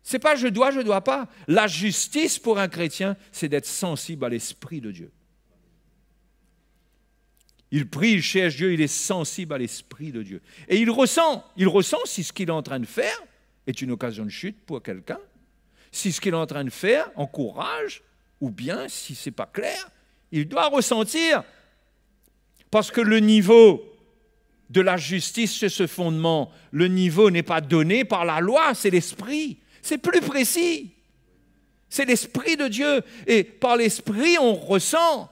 Ce n'est pas je dois pas. La justice pour un chrétien, c'est d'être sensible à l'Esprit de Dieu. Il prie, il cherche Dieu, il est sensible à l'Esprit de Dieu. Et il ressent si ce qu'il est en train de faire est une occasion de chute pour quelqu'un, si ce qu'il est en train de faire encourage, ou bien, si ce n'est pas clair, il doit ressentir. Parce que le niveau de la justice, c'est ce fondement. Le niveau n'est pas donné par la loi, c'est l'Esprit. C'est plus précis. C'est l'Esprit de Dieu. Et par l'Esprit, on ressent.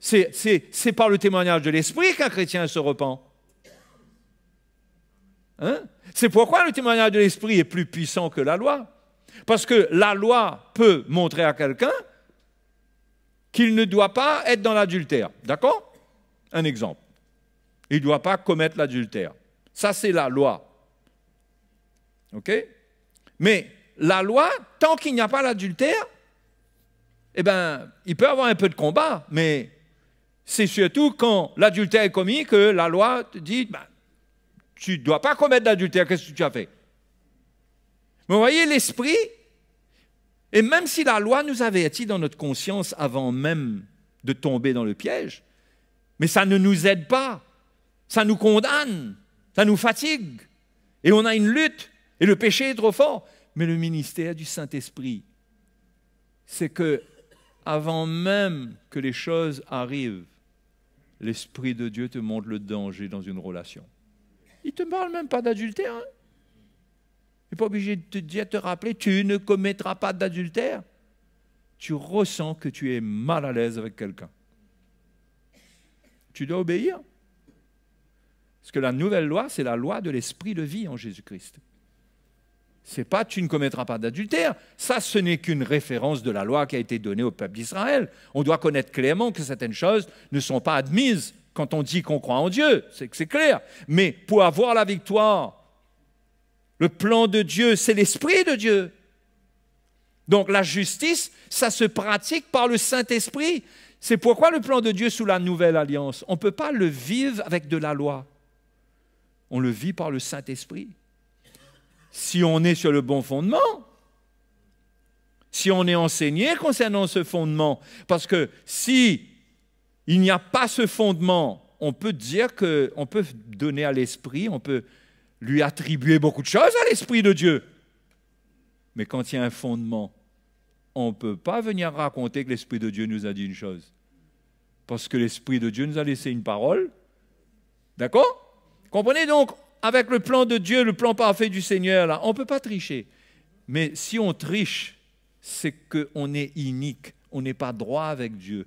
C'est par le témoignage de l'Esprit qu'un chrétien se repent. Hein? C'est pourquoi le témoignage de l'Esprit est plus puissant que la loi. Parce que la loi peut montrer à quelqu'un qu'il ne doit pas être dans l'adultère. D'accord? Un exemple. Il ne doit pas commettre l'adultère. Ça, c'est la loi. OK? Mais la loi, tant qu'il n'y a pas l'adultère, eh bien, il peut y avoir un peu de combat, mais c'est surtout quand l'adultère est commis que la loi te dit ben, tu ne dois pas commettre l'adultère, qu'est-ce que tu as fait? Mais vous voyez, l'esprit, et même si la loi nous avertit dans notre conscience avant même de tomber dans le piège, mais ça ne nous aide pas, ça nous condamne, ça nous fatigue, et on a une lutte, et le péché est trop fort. Mais le ministère du Saint-Esprit, c'est que avant même que les choses arrivent, l'Esprit de Dieu te montre le danger dans une relation. Il ne te parle même pas d'adultère. Hein? Il n'est pas obligé de te dire, te rappeler, tu ne commettras pas d'adultère. Tu ressens que tu es mal à l'aise avec quelqu'un. Tu dois obéir. Parce que la nouvelle loi, c'est la loi de l'esprit de vie en Jésus-Christ. C'est pas tu ne commettras pas d'adultère. Ça, ce n'est qu'une référence de la loi qui a été donnée au peuple d'Israël. On doit connaître clairement que certaines choses ne sont pas admises quand on dit qu'on croit en Dieu. C'est clair. Mais pour avoir la victoire, le plan de Dieu, c'est l'Esprit de Dieu. Donc la justice, ça se pratique par le Saint-Esprit. C'est pourquoi le plan de Dieu sous la nouvelle alliance, on ne peut pas le vivre avec de la loi. On le vit par le Saint-Esprit. Si on est sur le bon fondement, si on est enseigné concernant ce fondement, parce que si il n'y a pas ce fondement, on peut dire qu'on peut donner à l'Esprit, on peut lui attribuer beaucoup de choses à l'Esprit de Dieu. Mais quand il y a un fondement, on ne peut pas venir raconter que l'Esprit de Dieu nous a dit une chose. Parce que l'Esprit de Dieu nous a laissé une parole. D'accord? Comprenez donc, avec le plan de Dieu, le plan parfait du Seigneur, là, on ne peut pas tricher. Mais si on triche, c'est qu'on est inique, on n'est pas droit avec Dieu.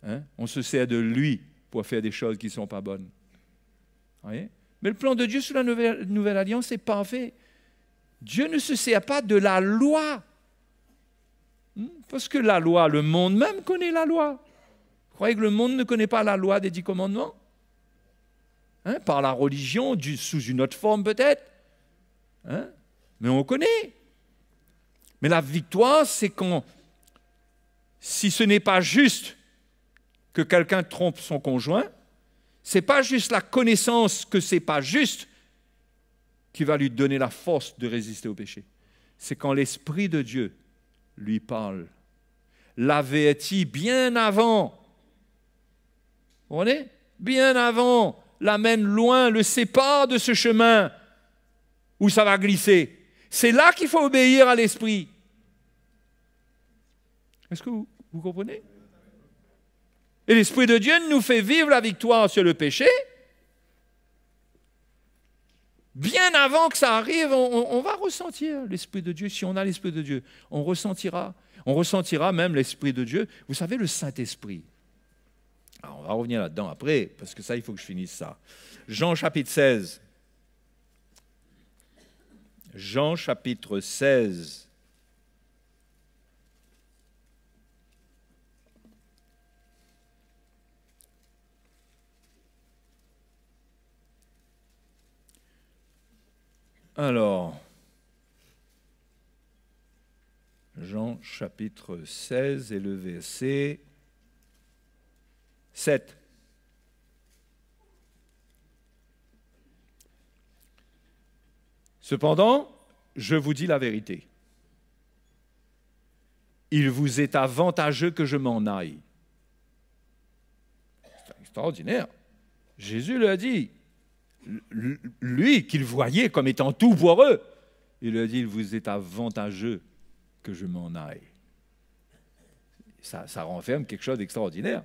Hein? On se sert de lui pour faire des choses qui ne sont pas bonnes. Voyez? Mais le plan de Dieu sous la nouvelle alliance est parfait. Dieu ne se sert pas de la loi. Parce que la loi, le monde même connaît la loi. Vous croyez que le monde ne connaît pas la loi des 10 commandements? Hein, par la religion, sous une autre forme peut-être. Hein, mais on connaît. Mais la victoire, c'est quand, si ce n'est pas juste que quelqu'un trompe son conjoint, ce n'est pas juste la connaissance que ce n'est pas juste qui va lui donner la force de résister au péché. C'est quand l'Esprit de Dieu lui parle, l'avertit bien avant. Vous comprenez? Bien avant. L'amène loin, le sépare de ce chemin où ça va glisser. C'est là qu'il faut obéir à l'Esprit. Est-ce que vous comprenez? Et l'Esprit de Dieu nous fait vivre la victoire sur le péché. Bien avant que ça arrive, on va ressentir l'Esprit de Dieu. Si on a l'Esprit de Dieu, on ressentira même l'Esprit de Dieu. Vous savez, le Saint-Esprit, On va revenir là-dedans après, parce que ça, il faut que je finisse ça. Jean chapitre 16. Jean chapitre 16. Alors, Jean chapitre 16 et le verset 7. Cependant, je vous dis la vérité. Il vous est avantageux que je m'en aille. C'est extraordinaire. Jésus lui a dit, lui qu'il voyait comme étant tout pour eux, il lui a dit, il vous est avantageux que je m'en aille. Ça renferme quelque chose d'extraordinaire.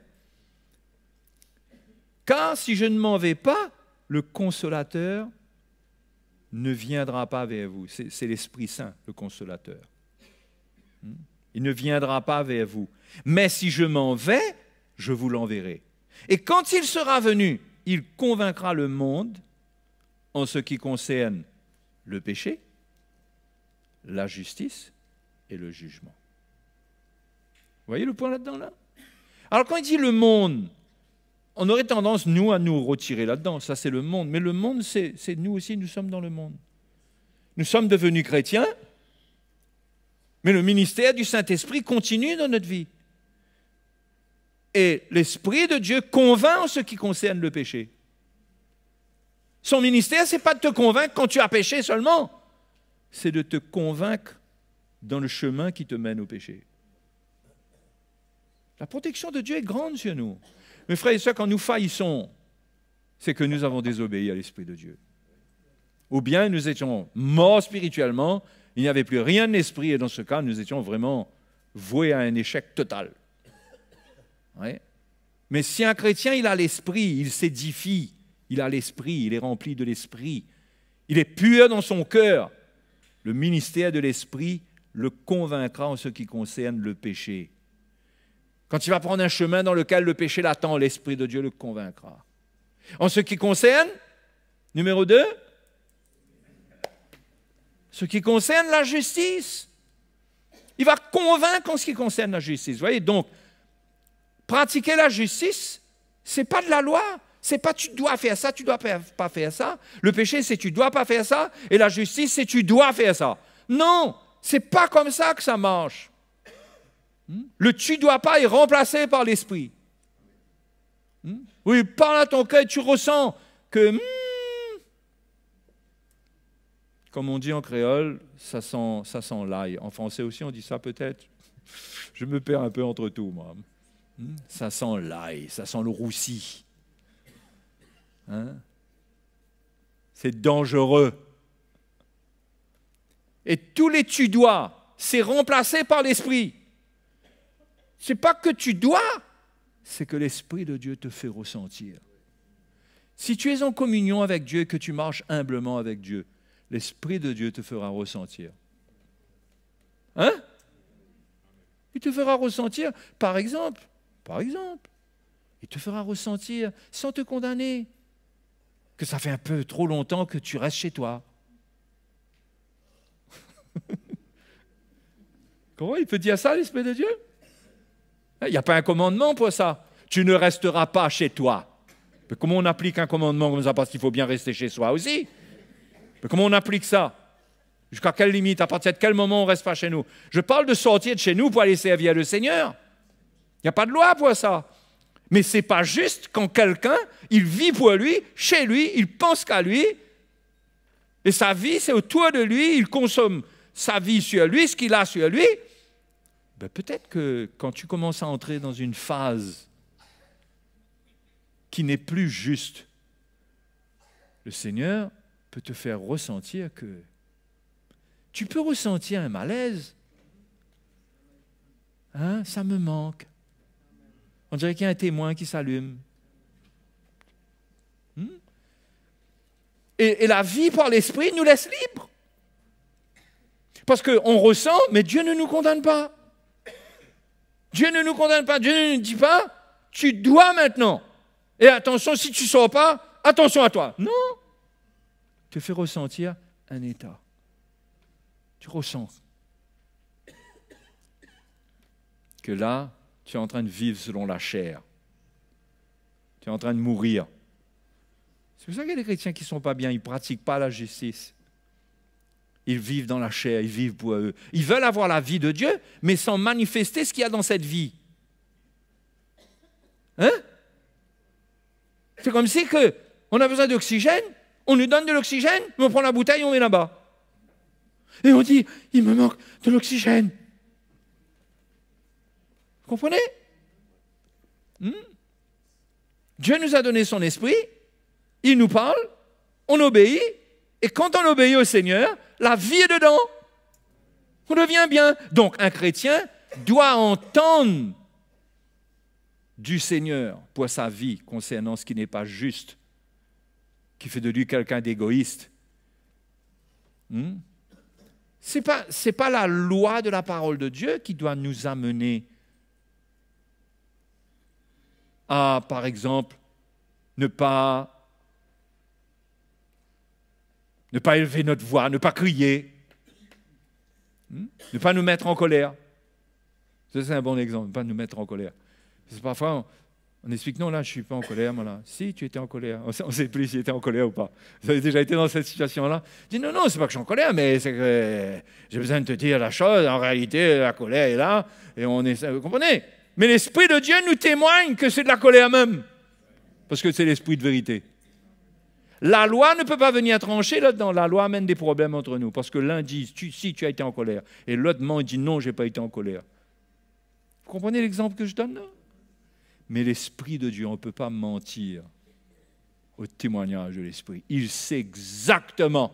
Car si je ne m'en vais pas, le Consolateur ne viendra pas vers vous. C'est l'Esprit Saint, le Consolateur. Il ne viendra pas vers vous. Mais si je m'en vais, je vous l'enverrai. Et quand il sera venu, il convaincra le monde en ce qui concerne le péché, la justice et le jugement. Vous voyez le point là-dedans, là? Alors quand il dit le monde, on aurait tendance, nous, à nous retirer là-dedans. Ça, c'est le monde. Mais le monde, c'est nous aussi, nous sommes dans le monde. Nous sommes devenus chrétiens, mais le ministère du Saint-Esprit continue dans notre vie. Et l'Esprit de Dieu convainc en ce qui concerne le péché. Son ministère, ce n'est pas de te convaincre quand tu as péché seulement, c'est de te convaincre dans le chemin qui te mène au péché. La protection de Dieu est grande sur nous. Mes frères et sœurs, quand nous faillissons, c'est que nous avons désobéi à l'Esprit de Dieu. Ou bien nous étions morts spirituellement, il n'y avait plus rien de l'Esprit, et dans ce cas, nous étions vraiment voués à un échec total. Ouais. Mais si un chrétien, il a l'Esprit, il s'édifie, il a l'Esprit, il est rempli de l'Esprit, il est pur dans son cœur, le ministère de l'Esprit le convaincra en ce qui concerne le péché. Quand il va prendre un chemin dans lequel le péché l'attend, l'Esprit de Dieu le convaincra. En ce qui concerne, numéro 2, ce qui concerne la justice, il va convaincre en ce qui concerne la justice. Vous voyez, donc, pratiquer la justice, ce n'est pas de la loi. C'est pas tu dois faire ça, tu ne dois pas faire ça. Le péché, c'est tu ne dois pas faire ça. Et la justice, c'est tu dois faire ça. Non, ce n'est pas comme ça que ça marche. Le tu ne dois pas est remplacé par l'Esprit. Oui, parle à ton cœur et tu ressens que, comme on dit en créole, ça sent l'ail. En français aussi, on dit ça peut-être. Je me perds un peu entre tout, moi. Ça sent l'ail, ça sent le roussi. Hein? C'est dangereux. Et tous les tu dois, c'est remplacé par l'Esprit. Ce n'est pas que tu dois, c'est que l'Esprit de Dieu te fait ressentir. Si tu es en communion avec Dieu et que tu marches humblement avec Dieu, l'Esprit de Dieu te fera ressentir. Hein? Il te fera ressentir, par exemple, il te fera ressentir sans te condamner que ça fait un peu trop longtemps que tu restes chez toi. Comment il peut dire ça, l'Esprit de Dieu? Il n'y a pas un commandement pour ça. Tu ne resteras pas chez toi. Mais comment on applique un commandement comme ça? Parce qu'il faut bien rester chez soi aussi. Mais comment on applique ça? Jusqu'à quelle limite? À partir de quel moment on ne reste pas chez nous? Je parle de sortir de chez nous pour aller servir le Seigneur. Il n'y a pas de loi pour ça. Mais ce n'est pas juste quand quelqu'un, il vit pour lui, chez lui, il pense qu'à lui, et sa vie, c'est autour de lui, il consomme sa vie sur lui, ce qu'il a sur lui. Ben peut-être que quand tu commences à entrer dans une phase qui n'est plus juste, le Seigneur peut te faire ressentir que tu peux ressentir un malaise. Hein, ça me manque. On dirait qu'il y a un témoin qui s'allume. Et la vie par l'Esprit nous laisse libres. Parce qu'on ressent, mais Dieu ne nous condamne pas. Dieu ne nous condamne pas. Dieu ne nous dit pas, tu dois maintenant. Et attention, si tu ne sors pas, attention à toi. Non. Tu fais ressentir un état. Tu ressens que là, tu es en train de vivre selon la chair. Tu es en train de mourir. C'est pour ça qu'il y a des chrétiens qui ne sont pas bien, ils ne pratiquent pas la justice. Ils vivent dans la chair, ils vivent pour eux. Ils veulent avoir la vie de Dieu, mais sans manifester ce qu'il y a dans cette vie. Hein? C'est comme si on a besoin d'oxygène, on nous donne de l'oxygène, mais on prend la bouteille et on met là-bas. Et on dit, il me manque de l'oxygène. Vous comprenez? Dieu nous a donné son esprit, il nous parle, on obéit, et quand on obéit au Seigneur, la vie est dedans. On devient bien. Donc un chrétien doit entendre du Seigneur pour sa vie concernant ce qui n'est pas juste, qui fait de lui quelqu'un d'égoïste. C'est pas la loi de la parole de Dieu qui doit nous amener à, par exemple, ne pas élever notre voix, ne pas crier, ne pas nous mettre en colère. Ça, c'est un bon exemple, ne pas nous mettre en colère. Parce que parfois, on explique, non, là, je ne suis pas en colère, moi, là. Si, tu étais en colère. On ne sait plus si tu étais en colère ou pas. Vous avez déjà été dans cette situation-là. Je dis, non, c'est pas que je suis en colère, mais c'est que j'ai besoin de te dire la chose. En réalité, la colère est là, et vous comprenez? Mais l'Esprit de Dieu nous témoigne que c'est de la colère même, parce que c'est l'Esprit de vérité. La loi ne peut pas venir trancher là-dedans. La loi amène des problèmes entre nous, parce que l'un dit, si tu as été en colère, et l'autre dit, non, je n'ai pas été en colère. Vous comprenez l'exemple que je donne là? Mais l'Esprit de Dieu, on ne peut pas mentir au témoignage de l'Esprit. Il sait exactement.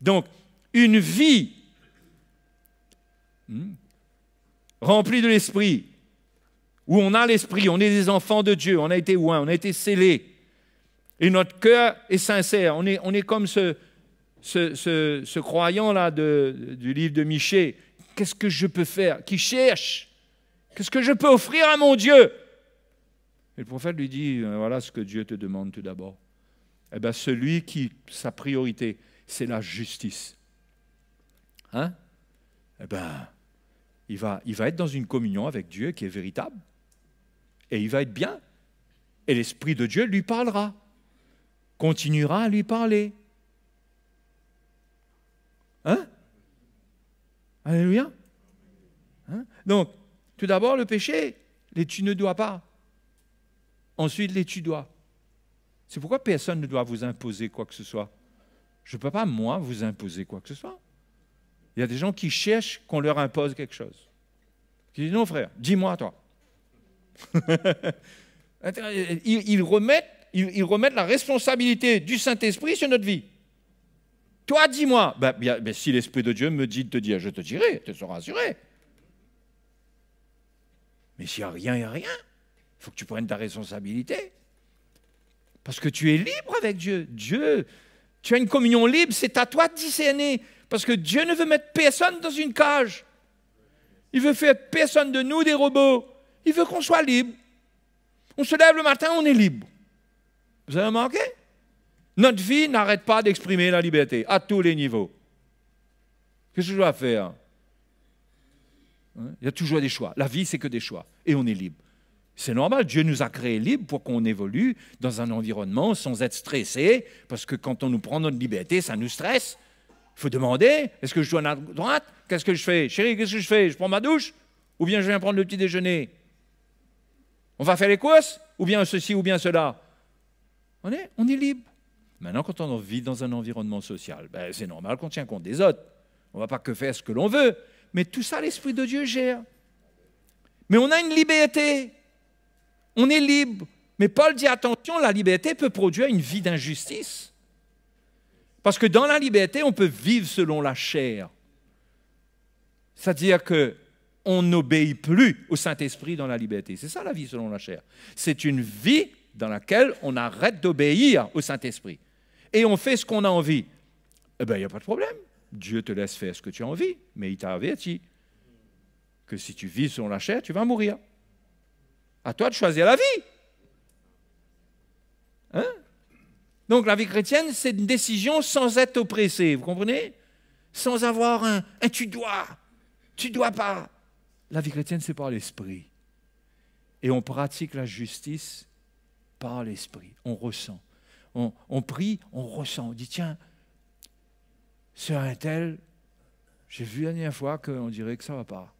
Donc, une vie remplie de l'Esprit, où on a l'Esprit, on est des enfants de Dieu, on a été oints, on a été scellés, et notre cœur est sincère. On est comme ce croyant-là du livre de Michée. Qu'est-ce que je peux faire? Qui cherche. Qu'est-ce que je peux offrir à mon Dieu? Et le prophète lui dit, voilà ce que Dieu te demande tout d'abord. Eh bien, celui qui, sa priorité, c'est la justice. Hein? Eh bien, il va être dans une communion avec Dieu qui est véritable. Et il va être bien. Et l'Esprit de Dieu lui parlera. Continuera à lui parler. Hein? Alléluia. Hein? Donc, tout d'abord, le péché, les tu ne dois pas. Ensuite, les tu dois. C'est pourquoi personne ne doit vous imposer quoi que ce soit. Je ne peux pas, moi, vous imposer quoi que ce soit. Il y a des gens qui cherchent qu'on leur impose quelque chose. Qui disent, non frère, dis-moi toi. Ils remettent la responsabilité du Saint-Esprit sur notre vie. Toi, dis-moi. Ben, si l'Esprit de Dieu me dit de te dire, je te dirai, tu seras assuré. Mais s'il n'y a rien, il n'y a rien. Il faut que tu prennes ta responsabilité. Parce que tu es libre avec Dieu. Dieu, tu as une communion libre, c'est à toi de discerner. Parce que Dieu ne veut mettre personne dans une cage. Il veut faire personne de nous des robots. Il veut qu'on soit libre. On se lève le matin, on est libre. Vous avez remarqué? Notre vie n'arrête pas d'exprimer la liberté à tous les niveaux. Qu'est-ce que je dois faire? Il y a toujours des choix. La vie, c'est que des choix. Et on est libre. C'est normal. Dieu nous a créés libres pour qu'on évolue dans un environnement sans être stressé. Parce que quand on nous prend notre liberté, ça nous stresse. Il faut demander, est-ce que je dois aller à droite? Qu'est-ce que je fais? Chérie, qu'est-ce que je fais? Je prends ma douche? Ou bien je viens prendre le petit déjeuner? On va faire les courses? Ou bien ceci, ou bien cela? On est libre. Maintenant, quand on vit dans un environnement social, c'est normal qu'on tient compte des autres. On ne va pas que faire ce que l'on veut. Mais tout ça, l'Esprit de Dieu gère. Mais on a une liberté. On est libre. Mais Paul dit, attention, la liberté peut produire une vie d'injustice. Parce que dans la liberté, on peut vivre selon la chair. C'est-à-dire qu'on n'obéit plus au Saint-Esprit dans la liberté. C'est ça la vie selon la chair. C'est une vie dans laquelle on arrête d'obéir au Saint-Esprit. Et on fait ce qu'on a envie. Eh bien, il n'y a pas de problème. Dieu te laisse faire ce que tu as envie, mais il t'a averti que si tu vis selon la chair, tu vas mourir. À toi de choisir la vie. Hein? Donc la vie chrétienne, c'est une décision sans être oppressé, vous comprenez? Sans avoir un tu dois pas. La vie chrétienne, c'est par l'esprit. Et on pratique la justice par l'esprit. On ressent. On prie, on ressent. On dit, tiens, sur un tel, j'ai vu la dernière fois qu'on dirait que ça ne va pas.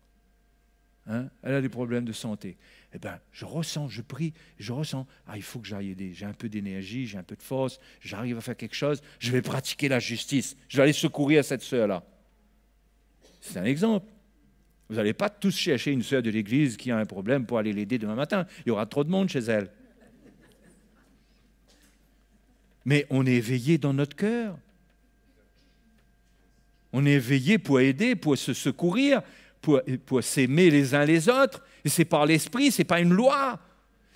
Hein? Elle a des problèmes de santé. Eh bien, je ressens, je prie, je ressens. Ah, il faut que j'aille aider. J'ai un peu d'énergie, j'ai un peu de force, j'arrive à faire quelque chose. Je vais pratiquer la justice. Je vais aller secourir cette sœur-là. C'est un exemple. Vous n'allez pas tous chercher une sœur de l'église qui a un problème pour aller l'aider demain matin. Il y aura trop de monde chez elle. Mais on est éveillé dans notre cœur. On est éveillé pour aider, pour se secourir, pour s'aimer les uns les autres. Et c'est par l'esprit, ce n'est pas une loi.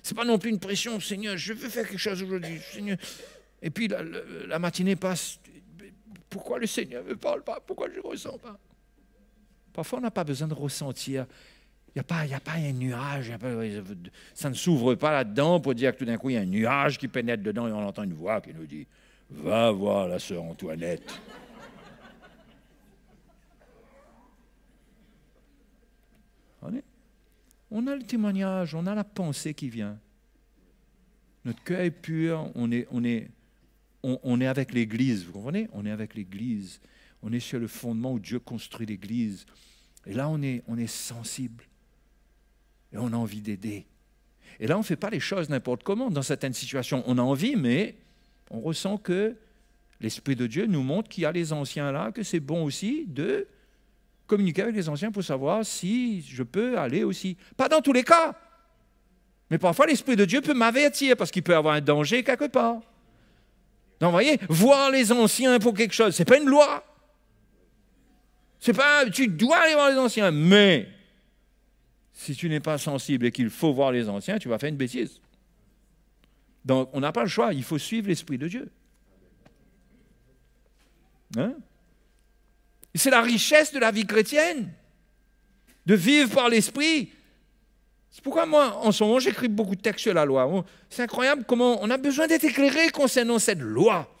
Ce n'est pas non plus une pression. Seigneur, je veux faire quelque chose aujourd'hui. Seigneur. Et puis la matinée passe. Pourquoi le Seigneur ne me parle pas? Pourquoi je ne ressens pas? Parfois, on n'a pas besoin de ressentir. Il n'y a pas un nuage. Ça ne s'ouvre pas là-dedans pour dire que tout d'un coup, il y a un nuage qui pénètre dedans et on entend une voix qui nous dit « Va voir la sœur Antoinette ». On a le témoignage, on a la pensée qui vient. Notre cœur est pur, on est avec l'Église, vous comprenez? On est avec l'Église. On est sur le fondement où Dieu construit l'Église. Et là, on est sensible. Et on a envie d'aider. Et là, on ne fait pas les choses n'importe comment. Dans certaines situations, on a envie, mais on ressent que l'Esprit de Dieu nous montre qu'il y a les anciens là, que c'est bon aussi de communiquer avec les anciens pour savoir si je peux aller aussi. Pas dans tous les cas. Mais parfois, l'Esprit de Dieu peut m'avertir parce qu'il peut y avoir un danger quelque part. Donc, vous voyez, voir les anciens pour quelque chose, ce n'est pas une loi. C'est pas, tu dois aller voir les anciens, mais si tu n'es pas sensible et qu'il faut voir les anciens, tu vas faire une bêtise. Donc, on n'a pas le choix, il faut suivre l'Esprit de Dieu. Hein? C'est la richesse de la vie chrétienne, de vivre par l'Esprit. C'est pourquoi moi, en ce moment, j'écris beaucoup de textes sur la loi. C'est incroyable comment on a besoin d'être éclairé concernant cette loi.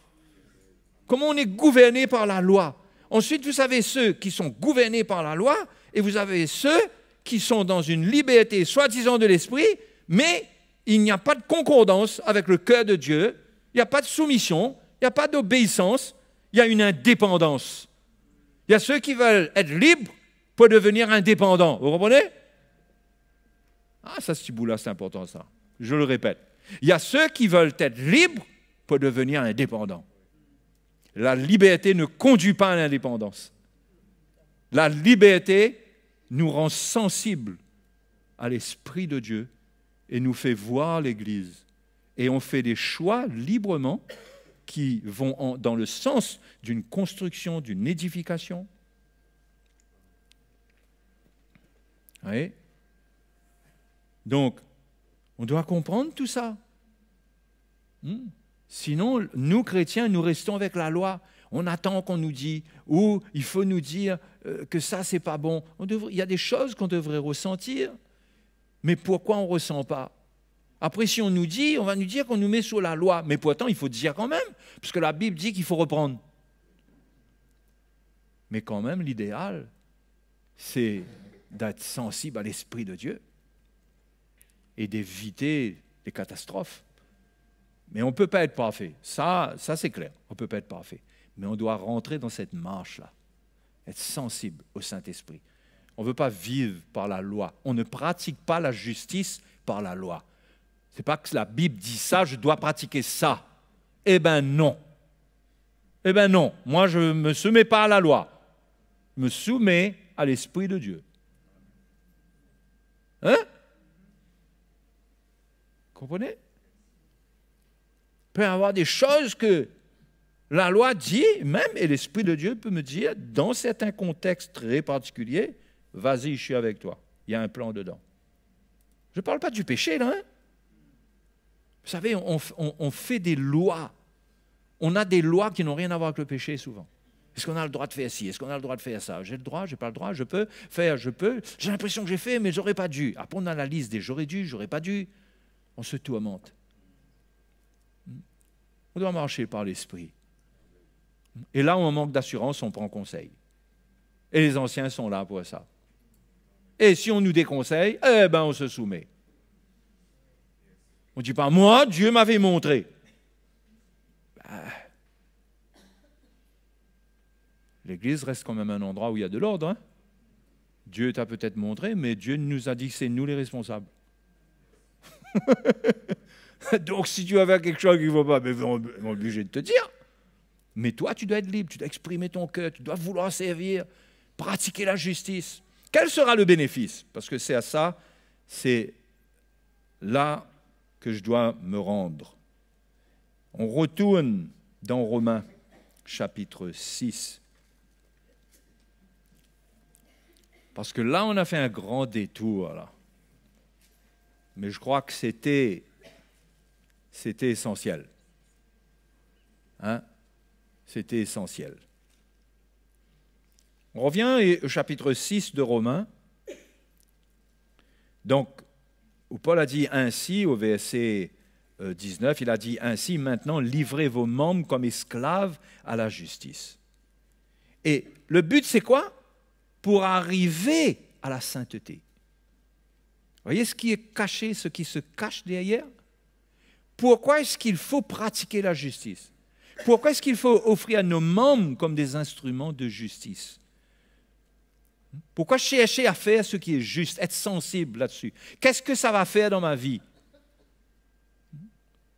Comment on est gouverné par la loi. Ensuite, vous avez ceux qui sont gouvernés par la loi et vous avez ceux qui sont dans une liberté soi-disant de l'esprit, mais il n'y a pas de concordance avec le cœur de Dieu, il n'y a pas de soumission, il n'y a pas d'obéissance, il y a une indépendance. Il y a ceux qui veulent être libres pour devenir indépendants. Vous comprenez? Ah, ça, ce petit bout-là, c'est important, ça. Je le répète. Il y a ceux qui veulent être libres pour devenir indépendants. La liberté ne conduit pas à l'indépendance. La liberté nous rend sensibles à l'Esprit de Dieu et nous fait voir l'Église. Et on fait des choix librement qui vont dans le sens d'une construction, d'une édification. Vous voyez? Donc, on doit comprendre tout ça. Sinon, nous, chrétiens, nous restons avec la loi. On attend qu'on nous dise, ou il faut nous dire que ça, c'est pas bon. Il y a des choses qu'on devrait ressentir, mais pourquoi on ne ressent pas? Après, si on nous dit, on va nous dire qu'on nous met sous la loi. Mais pourtant, il faut dire quand même, parce que la Bible dit qu'il faut reprendre. Mais quand même, l'idéal, c'est d'être sensible à l'Esprit de Dieu et d'éviter les catastrophes. Mais on ne peut pas être parfait. Ça c'est clair. On ne peut pas être parfait. Mais on doit rentrer dans cette marche-là, être sensible au Saint-Esprit. On ne veut pas vivre par la loi. On ne pratique pas la justice par la loi. Ce n'est pas que la Bible dit ça, je dois pratiquer ça. Eh bien non. Eh bien non. Moi, je ne me soumets pas à la loi. Je me soumets à l'Esprit de Dieu. Hein? Comprenez? Il peut y avoir des choses que la loi dit, même, et l'Esprit de Dieu peut me dire, dans certains contextes très particuliers, vas-y, je suis avec toi. Il y a un plan dedans. Je ne parle pas du péché, là. Hein? Vous savez, on fait des lois. On a des lois qui n'ont rien à voir avec le péché, souvent. Est-ce qu'on a le droit de faire ci? Est-ce qu'on a le droit de faire ça? J'ai le droit, j'ai pas le droit, je peux faire, je peux. J'ai l'impression que j'ai fait, mais j'aurais pas dû. Après, on a la liste des j'aurais dû, j'aurais pas dû. On se tourmente. On doit marcher par l'esprit. Et là, où on manque d'assurance, on prend conseil. Et les anciens sont là pour ça. Et si on nous déconseille, eh ben on se soumet. On ne dit pas, moi, Dieu m'avait montré. L'Église reste quand même un endroit où il y a de l'ordre. Hein? Dieu t'a peut-être montré, mais Dieu nous a dit que c'est nous les responsables. Donc si tu avais quelque chose qui ne va pas, ben, on est obligé de te dire. Mais toi, tu dois être libre, tu dois exprimer ton cœur, tu dois vouloir servir, pratiquer la justice. Quel sera le bénéfice? Parce que c'est à ça, c'est là que je dois me rendre. On retourne dans Romains, chapitre 6. Parce que là, on a fait un grand détour, là. Mais je crois que c'était essentiel. Hein? C'était essentiel. On revient au chapitre 6 de Romains. Donc, où Paul a dit ainsi, au verset 19, il a dit ainsi, maintenant, livrez vos membres comme esclaves à la justice. Et le but, c'est quoi? Pour arriver à la sainteté. Vous voyez ce qui est caché, ce qui se cache derrière? Pourquoi est-ce qu'il faut pratiquer la justice? Pourquoi est-ce qu'il faut offrir à nos membres comme des instruments de justice? Pourquoi chercher à faire ce qui est juste, être sensible là-dessus? Qu'est-ce que ça va faire dans ma vie?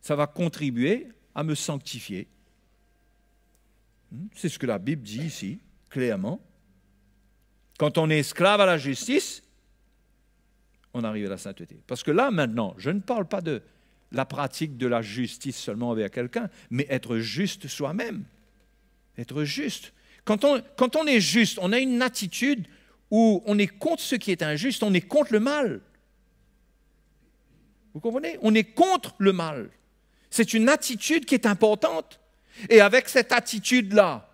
Ça va contribuer à me sanctifier. C'est ce que la Bible dit ici, clairement. Quand on est esclave à la justice, on arrive à la sainteté. Parce que là, maintenant, je ne parle pas de la pratique de la justice seulement envers quelqu'un, mais être juste soi-même. Être juste. Quand on est juste, on a une attitude où on est contre ce qui est injuste, on est contre le mal. Vous comprenez? On est contre le mal. C'est une attitude qui est importante. Et avec cette attitude-là,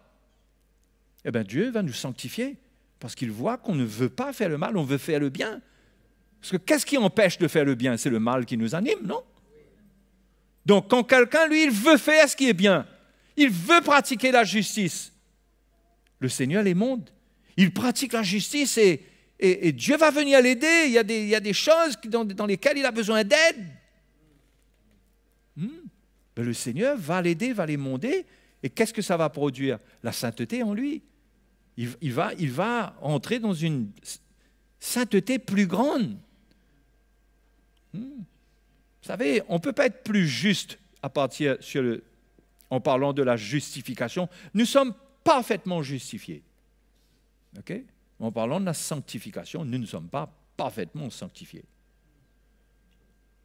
eh bien, Dieu va nous sanctifier parce qu'il voit qu'on ne veut pas faire le mal, on veut faire le bien. Parce que qu'est-ce qui empêche de faire le bien? C'est le mal qui nous anime, non? Donc, quand quelqu'un, lui, il veut faire ce qui est bien, il veut pratiquer la justice, le Seigneur les montre. Il pratique la justice et Dieu va venir l'aider. Il y a des choses dans lesquelles il a besoin d'aide. Ben, le Seigneur va l'aider, va les monder. Et qu'est-ce que ça va produire? La sainteté en lui. Il va entrer dans une sainteté plus grande. Vous savez, on ne peut pas être plus juste en parlant de la justification. Nous sommes parfaitement justifiés. Okay? En parlant de la sanctification, nous ne sommes pas parfaitement sanctifiés.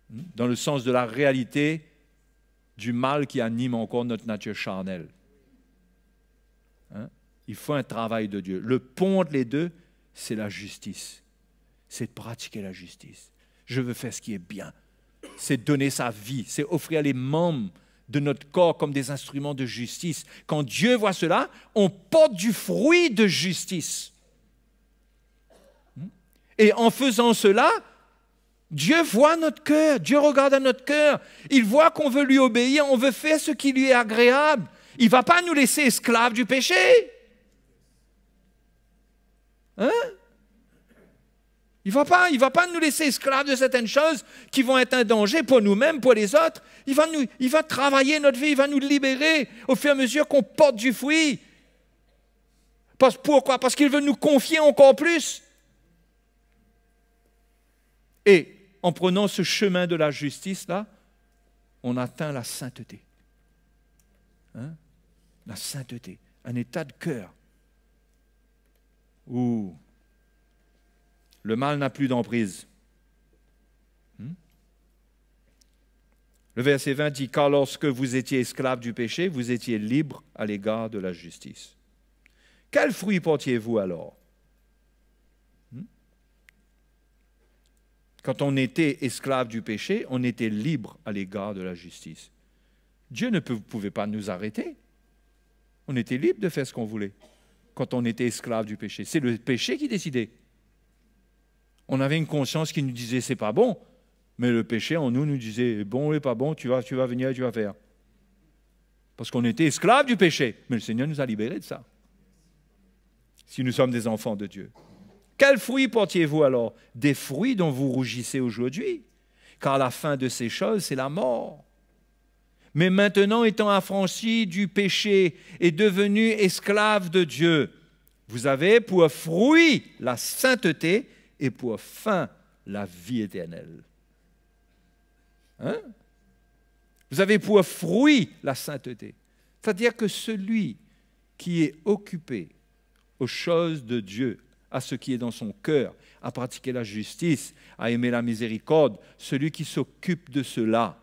Dans le sens de la réalité du mal qui anime encore notre nature charnelle. Hein? Il faut un travail de Dieu. Le pont entre les deux, c'est la justice. C'est de pratiquer la justice. Je veux faire ce qui est bien. C'est donner sa vie. C'est offrir les membres de notre corps comme des instruments de justice. Quand Dieu voit cela, on porte du fruit de justice. Et en faisant cela, Dieu voit notre cœur, Dieu regarde à notre cœur. Il voit qu'on veut lui obéir, on veut faire ce qui lui est agréable. Il ne va pas nous laisser esclaves du péché. Hein? Il ne va pas nous laisser esclaves de certaines choses qui vont être un danger pour nous-mêmes, pour les autres. Il va travailler notre vie, il va nous libérer au fur et à mesure qu'on porte du fruit. Pourquoi? Parce qu'il veut nous confier encore plus. Et en prenant ce chemin de la justice-là, on atteint la sainteté. Hein? La sainteté, un état de cœur où le mal n'a plus d'emprise. Le verset 20 dit « Car lorsque vous étiez esclaves du péché, vous étiez libres à l'égard de la justice. » Quel fruit portiez-vous alors? Quand on était esclave du péché, on était libre à l'égard de la justice. Dieu ne pouvait pas nous arrêter. On était libre de faire ce qu'on voulait quand on était esclave du péché. C'est le péché qui décidait. On avait une conscience qui nous disait c'est pas bon, mais le péché en nous disait bon et pas bon, tu vas venir et tu vas faire. Parce qu'on était esclave du péché, mais le Seigneur nous a libérés de ça. Si nous sommes des enfants de Dieu. Quels fruits portiez-vous alors? Des fruits dont vous rougissez aujourd'hui, car la fin de ces choses, c'est la mort. Mais maintenant, étant affranchis du péché et devenus esclaves de Dieu, vous avez pour fruit la sainteté et pour fin la vie éternelle. Hein? Vous avez pour fruit la sainteté. C'est-à-dire que celui qui est occupé aux choses de Dieu, à ce qui est dans son cœur, à pratiquer la justice, à aimer la miséricorde, celui qui s'occupe de cela,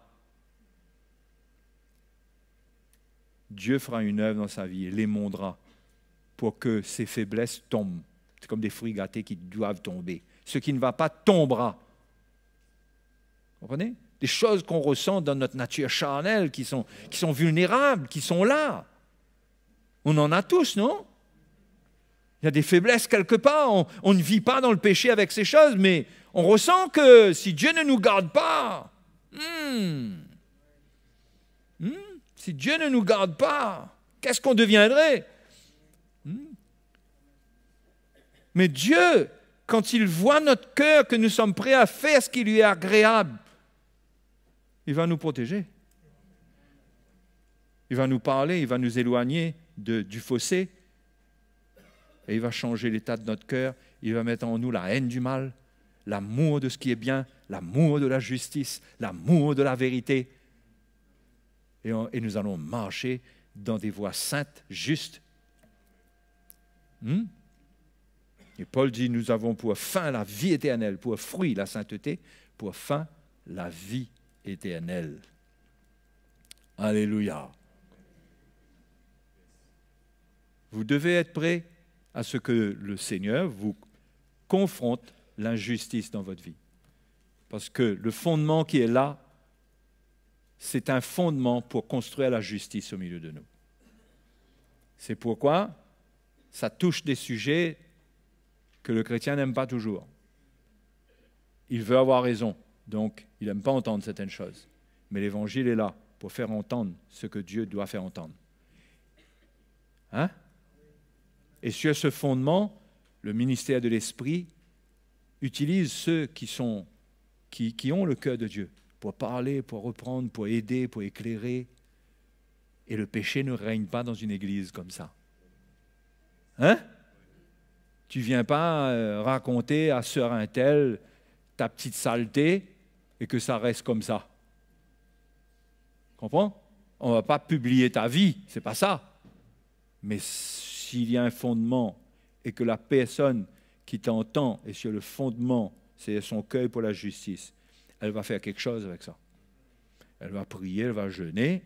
Dieu fera une œuvre dans sa vie et l'émondera pour que ses faiblesses tombent. C'est comme des fruits gâtés qui doivent tomber. Ce qui ne va pas tombera. Vous comprenez? Des choses qu'on ressent dans notre nature charnelle, qui sont vulnérables, qui sont là. On en a tous, non? Il y a des faiblesses quelque part. On ne vit pas dans le péché avec ces choses, mais on ressent que si Dieu ne nous garde pas, si Dieu ne nous garde pas, qu'est-ce qu'on deviendrait? Mais Dieu, quand il voit notre cœur, que nous sommes prêts à faire ce qui lui est agréable, il va nous protéger. Il va nous parler, il va nous éloigner du fossé. Et il va changer l'état de notre cœur. Il va mettre en nous la haine du mal, l'amour de ce qui est bien, l'amour de la justice, l'amour de la vérité. Et nous allons marcher dans des voies saintes, justes. Et Paul dit, nous avons pour fin la vie éternelle, pour fruit la sainteté, pour fin la vie éternelle. Alléluia. Vous devez être prêts à ce que le Seigneur vous confronte l'injustice dans votre vie. Parce que le fondement qui est là, c'est un fondement pour construire la justice au milieu de nous. C'est pourquoi ça touche des sujets que le chrétien n'aime pas toujours. Il veut avoir raison, donc il n'aime pas entendre certaines choses. Mais l'Évangile est là pour faire entendre ce que Dieu doit faire entendre. Hein? Et sur ce fondement, le ministère de l'Esprit utilise ceux qui ont le cœur de Dieu pour parler, pour reprendre, pour aider, pour éclairer. Et le péché ne règne pas dans une église comme ça. Hein? Tu ne viens pas raconter à sœur un tel ta petite saleté et que ça reste comme ça. Comprends? On ne va pas publier ta vie, ce n'est pas ça. Mais s'il y a un fondement et que la personne qui t'entend est sur le fondement, c'est son cœur pour la justice, elle va faire quelque chose avec ça. Elle va prier, elle va jeûner,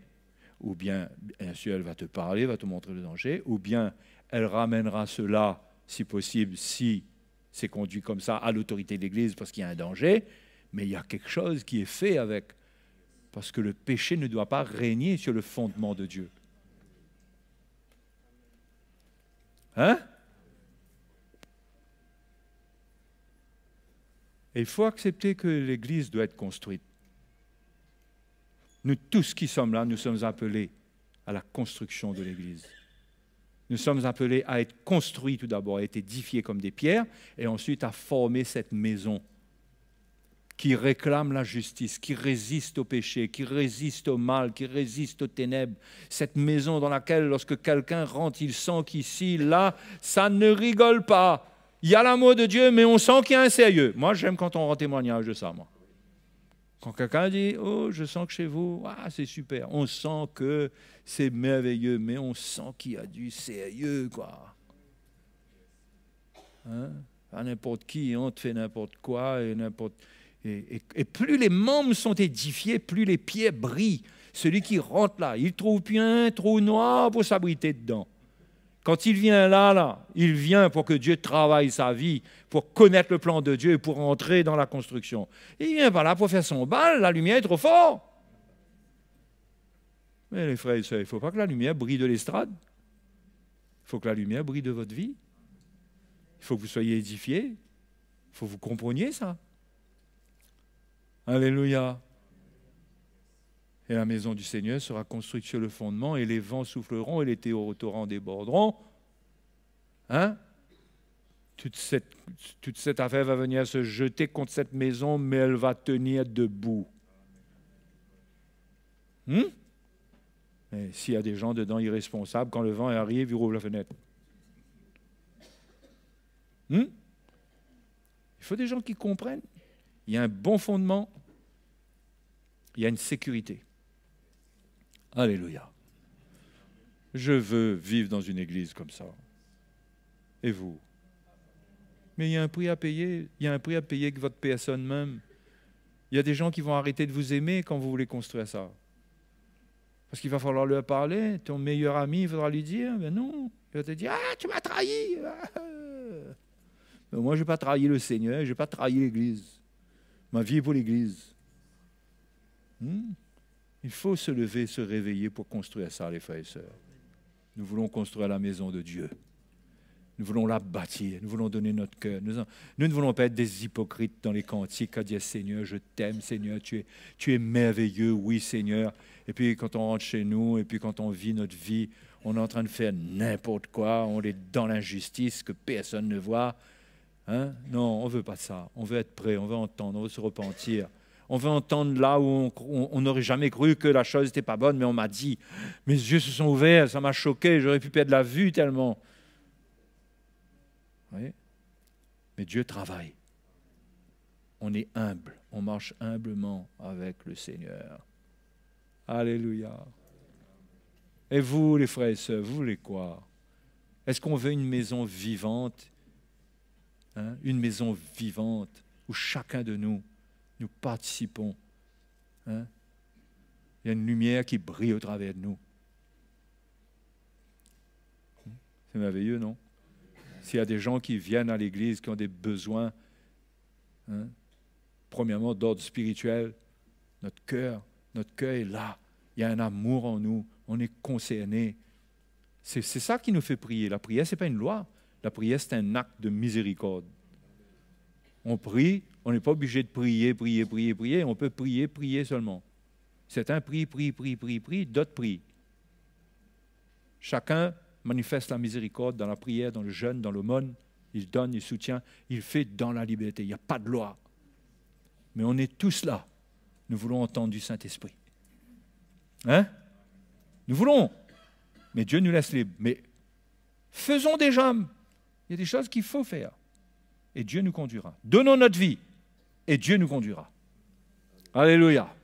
ou bien sûr elle va te parler, va te montrer le danger, ou bien elle ramènera cela, si possible, si c'est conduit comme ça, à l'autorité de l'Église parce qu'il y a un danger, mais il y a quelque chose qui est fait avec, parce que le péché ne doit pas régner sur le fondement de Dieu. Hein? Et il faut accepter que l'Église doit être construite. Nous tous qui sommes là, nous sommes appelés à la construction de l'Église. Nous sommes appelés à être construits tout d'abord, à être édifiés comme des pierres, et ensuite à former cette maison qui réclame la justice, qui résiste au péché, qui résiste au mal, qui résiste aux ténèbres. Cette maison dans laquelle, lorsque quelqu'un rentre, il sent qu'ici, là, ça ne rigole pas. Il y a l'amour de Dieu, mais on sent qu'il y a un sérieux. Moi, j'aime quand on rend témoignage de ça, moi. Quand quelqu'un dit « Oh, je sens que chez vous, c'est super », on sent que c'est merveilleux, mais on sent qu'il y a du sérieux, quoi. Hein? Pas n'importe qui, on te fait n'importe quoi, et plus les membres sont édifiés, plus les pierres brillent. Celui qui rentre là, il ne trouve plus un trou noir pour s'abriter dedans. Quand il vient là, il vient pour que Dieu travaille sa vie, pour connaître le plan de Dieu et pour entrer dans la construction. Il ne vient pas là pour faire son bal, la lumière est trop forte. Mais les frères et sœurs, il ne faut pas que la lumière brille de l'estrade. faut que la lumière brille de votre vie. Il faut que vous soyez édifiés. Il faut que vous compreniez ça. Alléluia. Et la maison du Seigneur sera construite sur le fondement, et les vents souffleront, et les torrents déborderont. Hein? Toute cette affaire va venir se jeter contre cette maison, mais elle va tenir debout. Mais s'il y a des gens dedans irresponsables, quand le vent arrive, ils rouvrent la fenêtre. Il faut des gens qui comprennent. Il y a un bon fondement, il y a une sécurité. Alléluia. Je veux vivre dans une église comme ça. Et vous? Mais il y a un prix à payer. Il y a un prix à payer que votre personne même. Il y a des gens qui vont arrêter de vous aimer quand vous voulez construire ça. Parce qu'il va falloir leur parler. Ton meilleur ami, il faudra lui dire, mais non. Il va te dire, ah, tu m'as trahi. Mais moi, je n'ai pas trahi le Seigneur, je n'ai pas trahi l'Église. Ma vie est pour l'Église. Il faut se lever, se réveiller pour construire ça, les frères et sœurs. Nous voulons construire la maison de Dieu. Nous voulons la bâtir, nous voulons donner notre cœur. Nous ne voulons pas être des hypocrites dans les cantiques à dire « Seigneur, je t'aime, Seigneur, tu es merveilleux, oui Seigneur ». Et puis quand on rentre chez nous, et puis quand on vit notre vie, on est en train de faire n'importe quoi, on est dans l'injustice que personne ne voit. Non, on ne veut pas ça. On veut être prêt, on veut entendre, on veut se repentir. On veut entendre là où on n'aurait jamais cru que la chose n'était pas bonne, mais on m'a dit, mes yeux se sont ouverts, ça m'a choqué, j'aurais pu perdre la vue tellement. Oui. Mais Dieu travaille. On est humble, on marche humblement avec le Seigneur. Alléluia. Et vous, les frères et sœurs, vous voulez quoi? Est-ce qu'on veut une maison vivante? Une maison vivante où chacun de nous participons. Il y a une lumière qui brille au travers de nous. C'est merveilleux, non? S'il y a des gens qui viennent à l'église, qui ont des besoins, premièrement d'ordre spirituel, notre cœur est là. Il y a un amour en nous, on est concernés. C'est ça qui nous fait prier. La prière, ce n'est pas une loi. La prière, c'est un acte de miséricorde. On prie, on n'est pas obligé de prier. On peut prier seulement. Certains prient, d'autres prient. Chacun manifeste la miséricorde dans la prière, dans le jeûne, dans l'aumône. Il donne, il soutient, il fait dans la liberté. Il n'y a pas de loi. Mais on est tous là. Nous voulons entendre du Saint-Esprit. Nous voulons. Mais Dieu nous laisse libres. Mais faisons déjà. Il y a des choses qu'il faut faire. Et Dieu nous conduira. Donnons notre vie. Et Dieu nous conduira. Alléluia.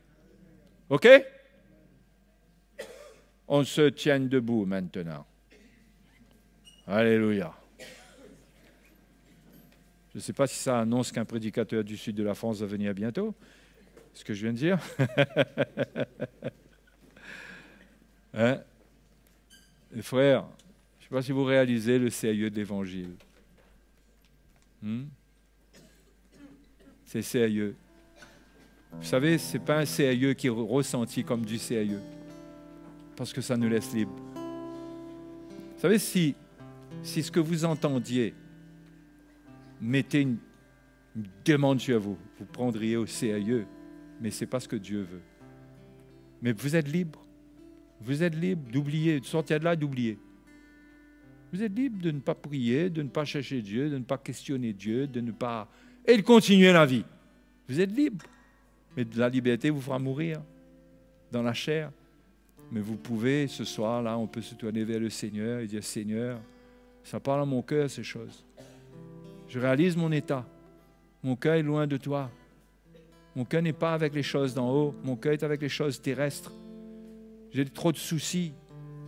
OK? On se tient debout maintenant. Alléluia. Je ne sais pas si ça annonce qu'un prédicateur du sud de la France va venir bientôt. Ce que je viens de dire. Les frères, je ne sais pas si vous réalisez le sérieux de l'Évangile. C'est sérieux. Vous savez, ce n'est pas un sérieux qui est ressenti comme du sérieux. Parce que ça nous laisse libres. Vous savez, si ce que vous entendiez mettait une demande sur vous, vous prendriez au sérieux, mais ce n'est pas ce que Dieu veut. Mais vous êtes libre. Vous êtes libre d'oublier, de sortir de là et d'oublier. Vous êtes libre de ne pas prier, de ne pas chercher Dieu, de ne pas questionner Dieu, de ne pas... et de continuer la vie. Vous êtes libre. Mais la liberté vous fera mourir dans la chair. Mais vous pouvez, ce soir-là, on peut se tourner vers le Seigneur et dire, Seigneur, ça parle à mon cœur, ces choses. Je réalise mon état. Mon cœur est loin de toi. Mon cœur n'est pas avec les choses d'en haut. Mon cœur est avec les choses terrestres. J'ai trop de soucis.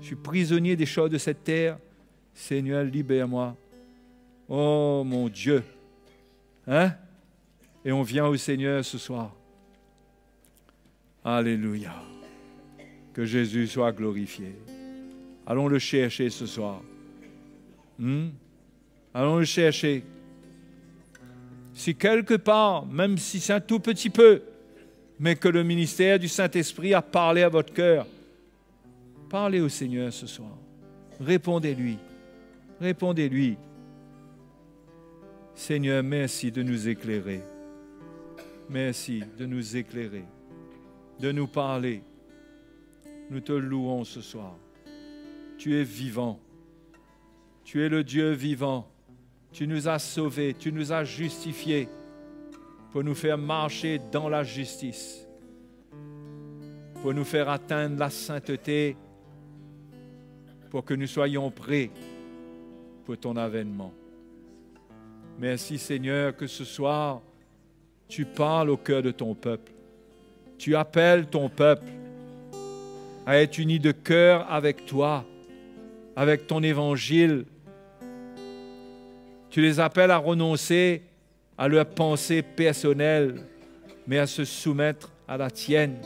Je suis prisonnier des choses de cette terre. Seigneur, libère-moi. Oh, mon Dieu. Et on vient au Seigneur ce soir. Alléluia. Que Jésus soit glorifié. Allons le chercher ce soir. Allons le chercher. Si quelque part, même si c'est un tout petit peu, mais que le ministère du Saint-Esprit a parlé à votre cœur, parlez au Seigneur ce soir. Répondez-lui. Répondez-lui. Seigneur, merci de nous éclairer. Merci de nous éclairer, de nous parler. Nous te louons ce soir. Tu es vivant. Tu es le Dieu vivant. Tu nous as sauvés, tu nous as justifiés pour nous faire marcher dans la justice, pour nous faire atteindre la sainteté, pour que nous soyons prêts pour ton avènement. Merci Seigneur que ce soir, tu parles au cœur de ton peuple. Tu appelles ton peuple à être unis de cœur avec toi, avec ton évangile. Tu les appelles à renoncer à leurs pensées personnelles, mais à se soumettre à la tienne.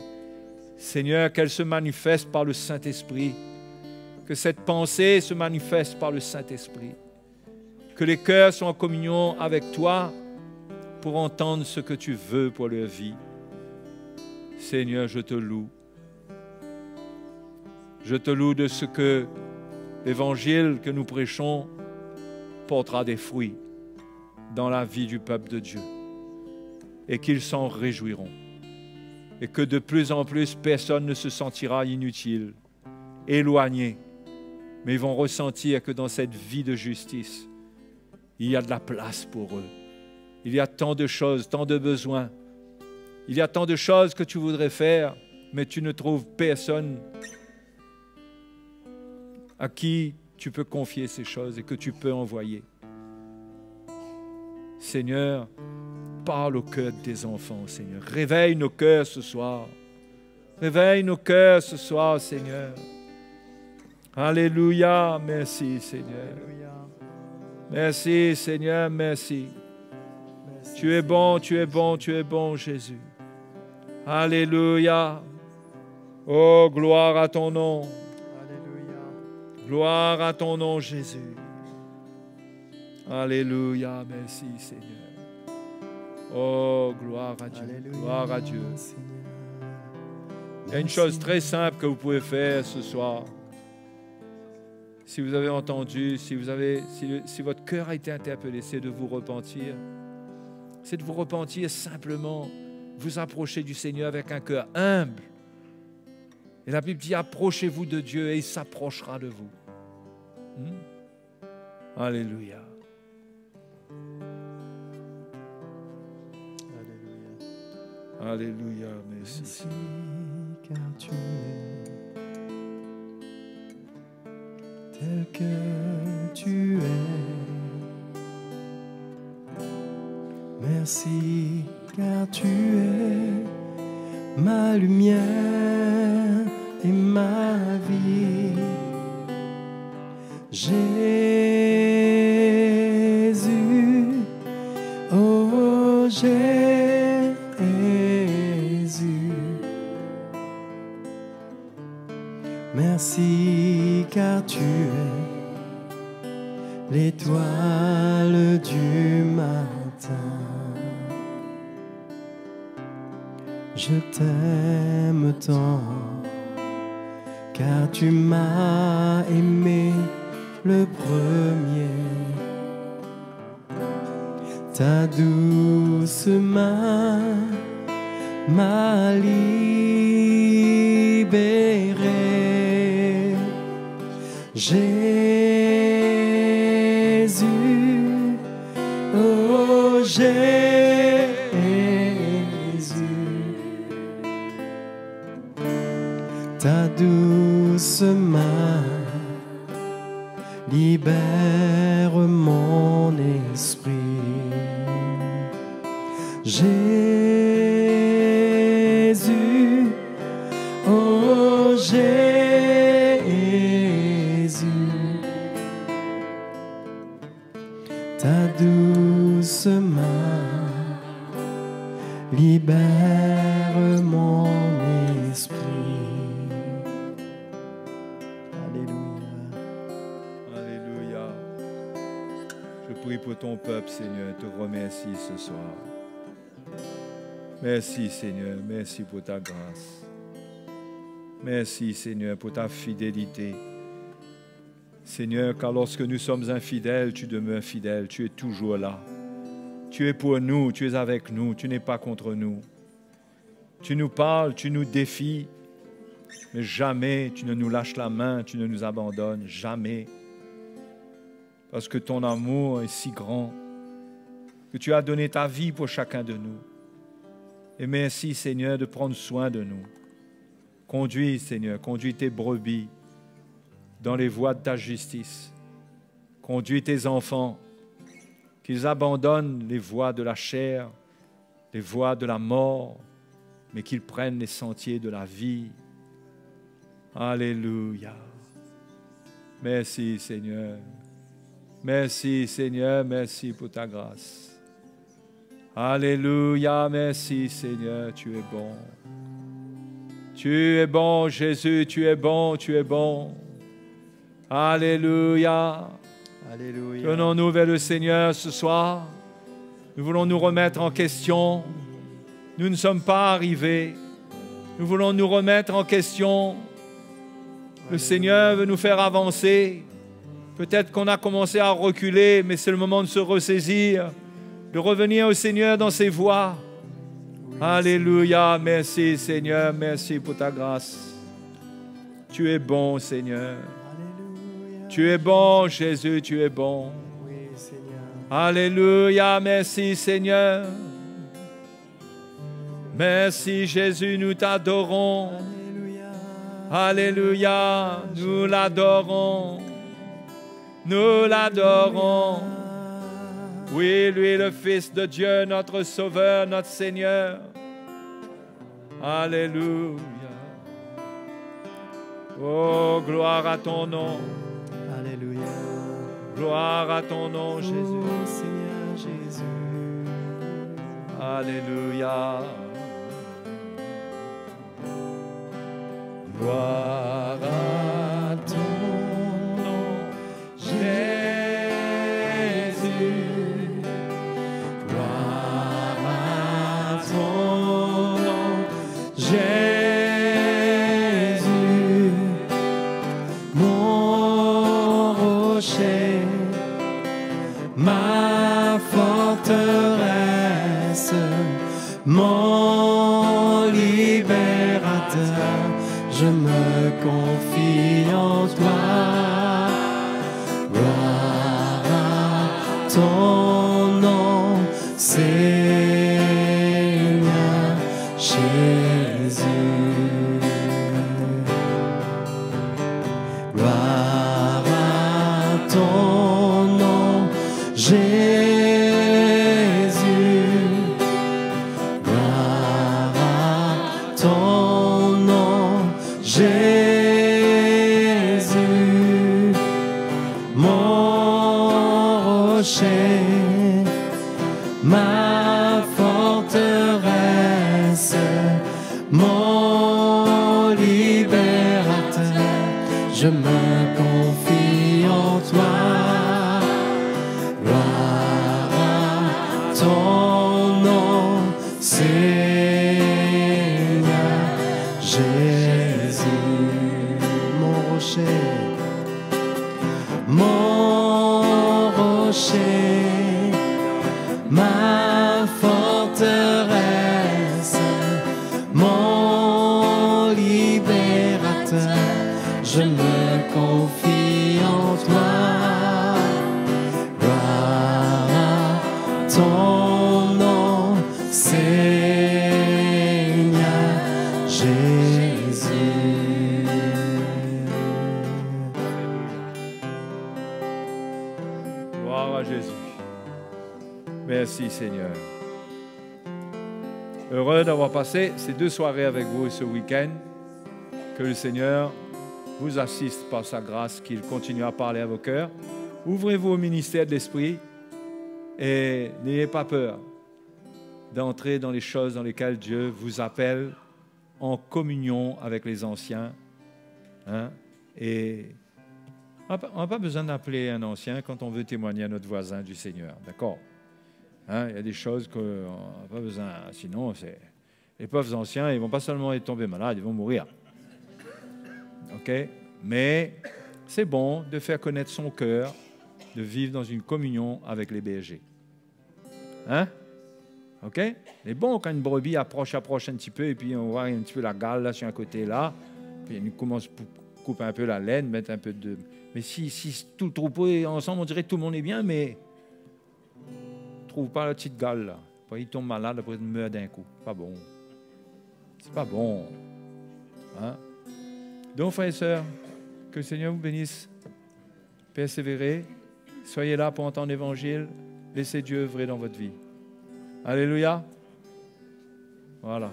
Seigneur, qu'elle se manifeste par le Saint-Esprit. Que cette pensée se manifeste par le Saint-Esprit. Que les cœurs soient en communion avec toi pour entendre ce que tu veux pour leur vie. Seigneur, je te loue. Je te loue de ce que l'évangile que nous prêchons portera des fruits dans la vie du peuple de Dieu et qu'ils s'en réjouiront et que de plus en plus personne ne se sentira inutile, éloigné, mais ils vont ressentir que dans cette vie de justice, il y a de la place pour eux. Il y a tant de choses, tant de besoins. Il y a tant de choses que tu voudrais faire, mais tu ne trouves personne à qui tu peux confier ces choses et que tu peux envoyer. Seigneur, parle au cœur de tes enfants, Seigneur. Réveille nos cœurs ce soir. Réveille nos cœurs ce soir, Seigneur. Alléluia. Merci, Seigneur. Merci, Seigneur. Merci. Tu es bon, tu es bon, tu es bon, Jésus. Alléluia. Oh, gloire à ton nom. Gloire à ton nom, Jésus. Alléluia. Merci, Seigneur. Oh, gloire à Dieu. Alléluia. Gloire à Dieu. Il y a une chose très simple que vous pouvez faire ce soir. Si vous avez entendu, si votre cœur a été interpellé, c'est de vous repentir. C'est de vous repentir simplement, vous approcher du Seigneur avec un cœur humble. Et la Bible dit, approchez-vous de Dieu et il s'approchera de vous. Alléluia. Alléluia. Alléluia. Merci. Car tu es tel que tu es. Merci car tu es ma lumière et ma vie. Jésus, oh Jésus, merci car tu es l'étoile du matin. Je t'aime tant car tu m'as aimé le premier. Ta douce main m'a libéré. Jésus, oh Jésus, ta douce main libère mon esprit. Jésus, oh Jésus, ta douce main libère mon esprit. Prie pour ton peuple, Seigneur, te remercie ce soir. Merci, Seigneur, merci pour ta grâce. Merci, Seigneur, pour ta fidélité. Seigneur, car lorsque nous sommes infidèles, tu demeures fidèle, tu es toujours là. Tu es pour nous, tu es avec nous, tu n'es pas contre nous. Tu nous parles, tu nous défies, mais jamais tu ne nous lâches la main, tu ne nous abandonnes, jamais. Parce que ton amour est si grand, que tu as donné ta vie pour chacun de nous. Et merci, Seigneur, de prendre soin de nous. Conduis, Seigneur, conduis tes brebis dans les voies de ta justice. Conduis tes enfants, qu'ils abandonnent les voies de la chair, les voies de la mort, mais qu'ils prennent les sentiers de la vie. Alléluia. Merci, Seigneur. Merci, Seigneur. Merci pour ta grâce. Alléluia. Merci, Seigneur. Tu es bon. Tu es bon, Jésus. Tu es bon. Tu es bon. Alléluia. Alléluia. Tenons-nous vers le Seigneur ce soir. Nous voulons nous remettre en question. Nous ne sommes pas arrivés. Nous voulons nous remettre en question. Le Seigneur veut nous faire avancer. Peut-être qu'on a commencé à reculer, mais c'est le moment de se ressaisir, de revenir au Seigneur dans ses voies. Oui, alléluia. Merci, Seigneur. Merci pour ta grâce. Tu es bon, Seigneur. Alléluia. Tu es bon, Jésus. Tu es bon. Oui, Seigneur. Alléluia. Merci, Seigneur. Merci, Jésus. Nous t'adorons. Alléluia, nous l'adorons, nous l'adorons. Oui, lui, le Fils de Dieu, notre Sauveur, notre Seigneur. Alléluia. Oh, gloire à ton nom. Alléluia. Gloire à ton nom, Jésus. Oh, Seigneur Jésus. Alléluia. Gloire à ton nom, Jésus. Gloire à ton nom, Jésus. Mon rocher, ma forteresse, mon libérateur. Je me confie en toi, gloire à ton nom, Seigneur Jésus. Gloire à ton nom, Jésus. Gloire à ton nom, Jésus, mon rocher, ma forteresse, mon libérateur, je me confie en toi. Gloire à ton nom, Seigneur Jésus. Mon rocher, ma forteresse, mon libérateur, je me confie en toi. Gloire à ton nom, Seigneur Jésus. Gloire à Jésus. Merci, Seigneur. Heureux d'avoir passé ces 2 soirées avec vous ce week-end. Que le Seigneur vous assiste par sa grâce, qu'il continue à parler à vos cœurs. Ouvrez-vous au ministère de l'Esprit et n'ayez pas peur d'entrer dans les choses dans lesquelles Dieu vous appelle en communion avec les anciens. Hein? Et on n'a pas besoin d'appeler un ancien quand on veut témoigner à notre voisin du Seigneur. D'accord? Hein? Il y a des choses qu'on n'a pas besoin. Sinon, les pauvres anciens, ils ne vont pas seulement être tombés malades, ils vont mourir. OK? Mais c'est bon de faire connaître son cœur, de vivre dans une communion avec les bergers. Hein? OK? C'est bon quand une brebis approche un petit peu, et puis on voit un petit peu la gale là sur un côté là, puis elle commence à couper un peu la laine, mettre un peu de... Mais si tout le troupeau est ensemble, on dirait que tout le monde est bien, mais ne trouve pas la petite gale là. Après, il tombe malade, après il meurt d'un coup. Pas bon. C'est pas bon. Hein? Donc, frères et sœurs, que le Seigneur vous bénisse. Persévérez. Soyez là pour entendre l'Évangile. Laissez Dieu œuvrer dans votre vie. Alléluia. Voilà.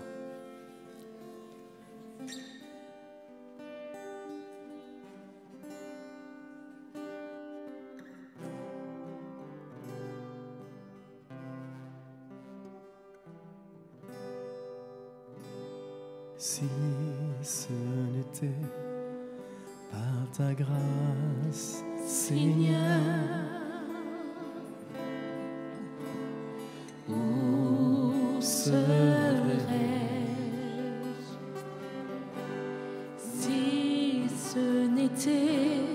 Si ce n'était par ta grâce, Seigneur, où serais-je? Si ce n'était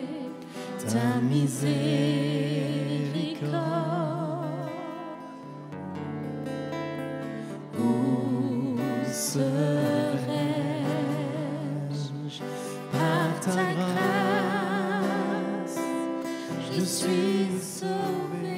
ta miséricorde, où serais-je? Par ta grâce, je suis sauvé.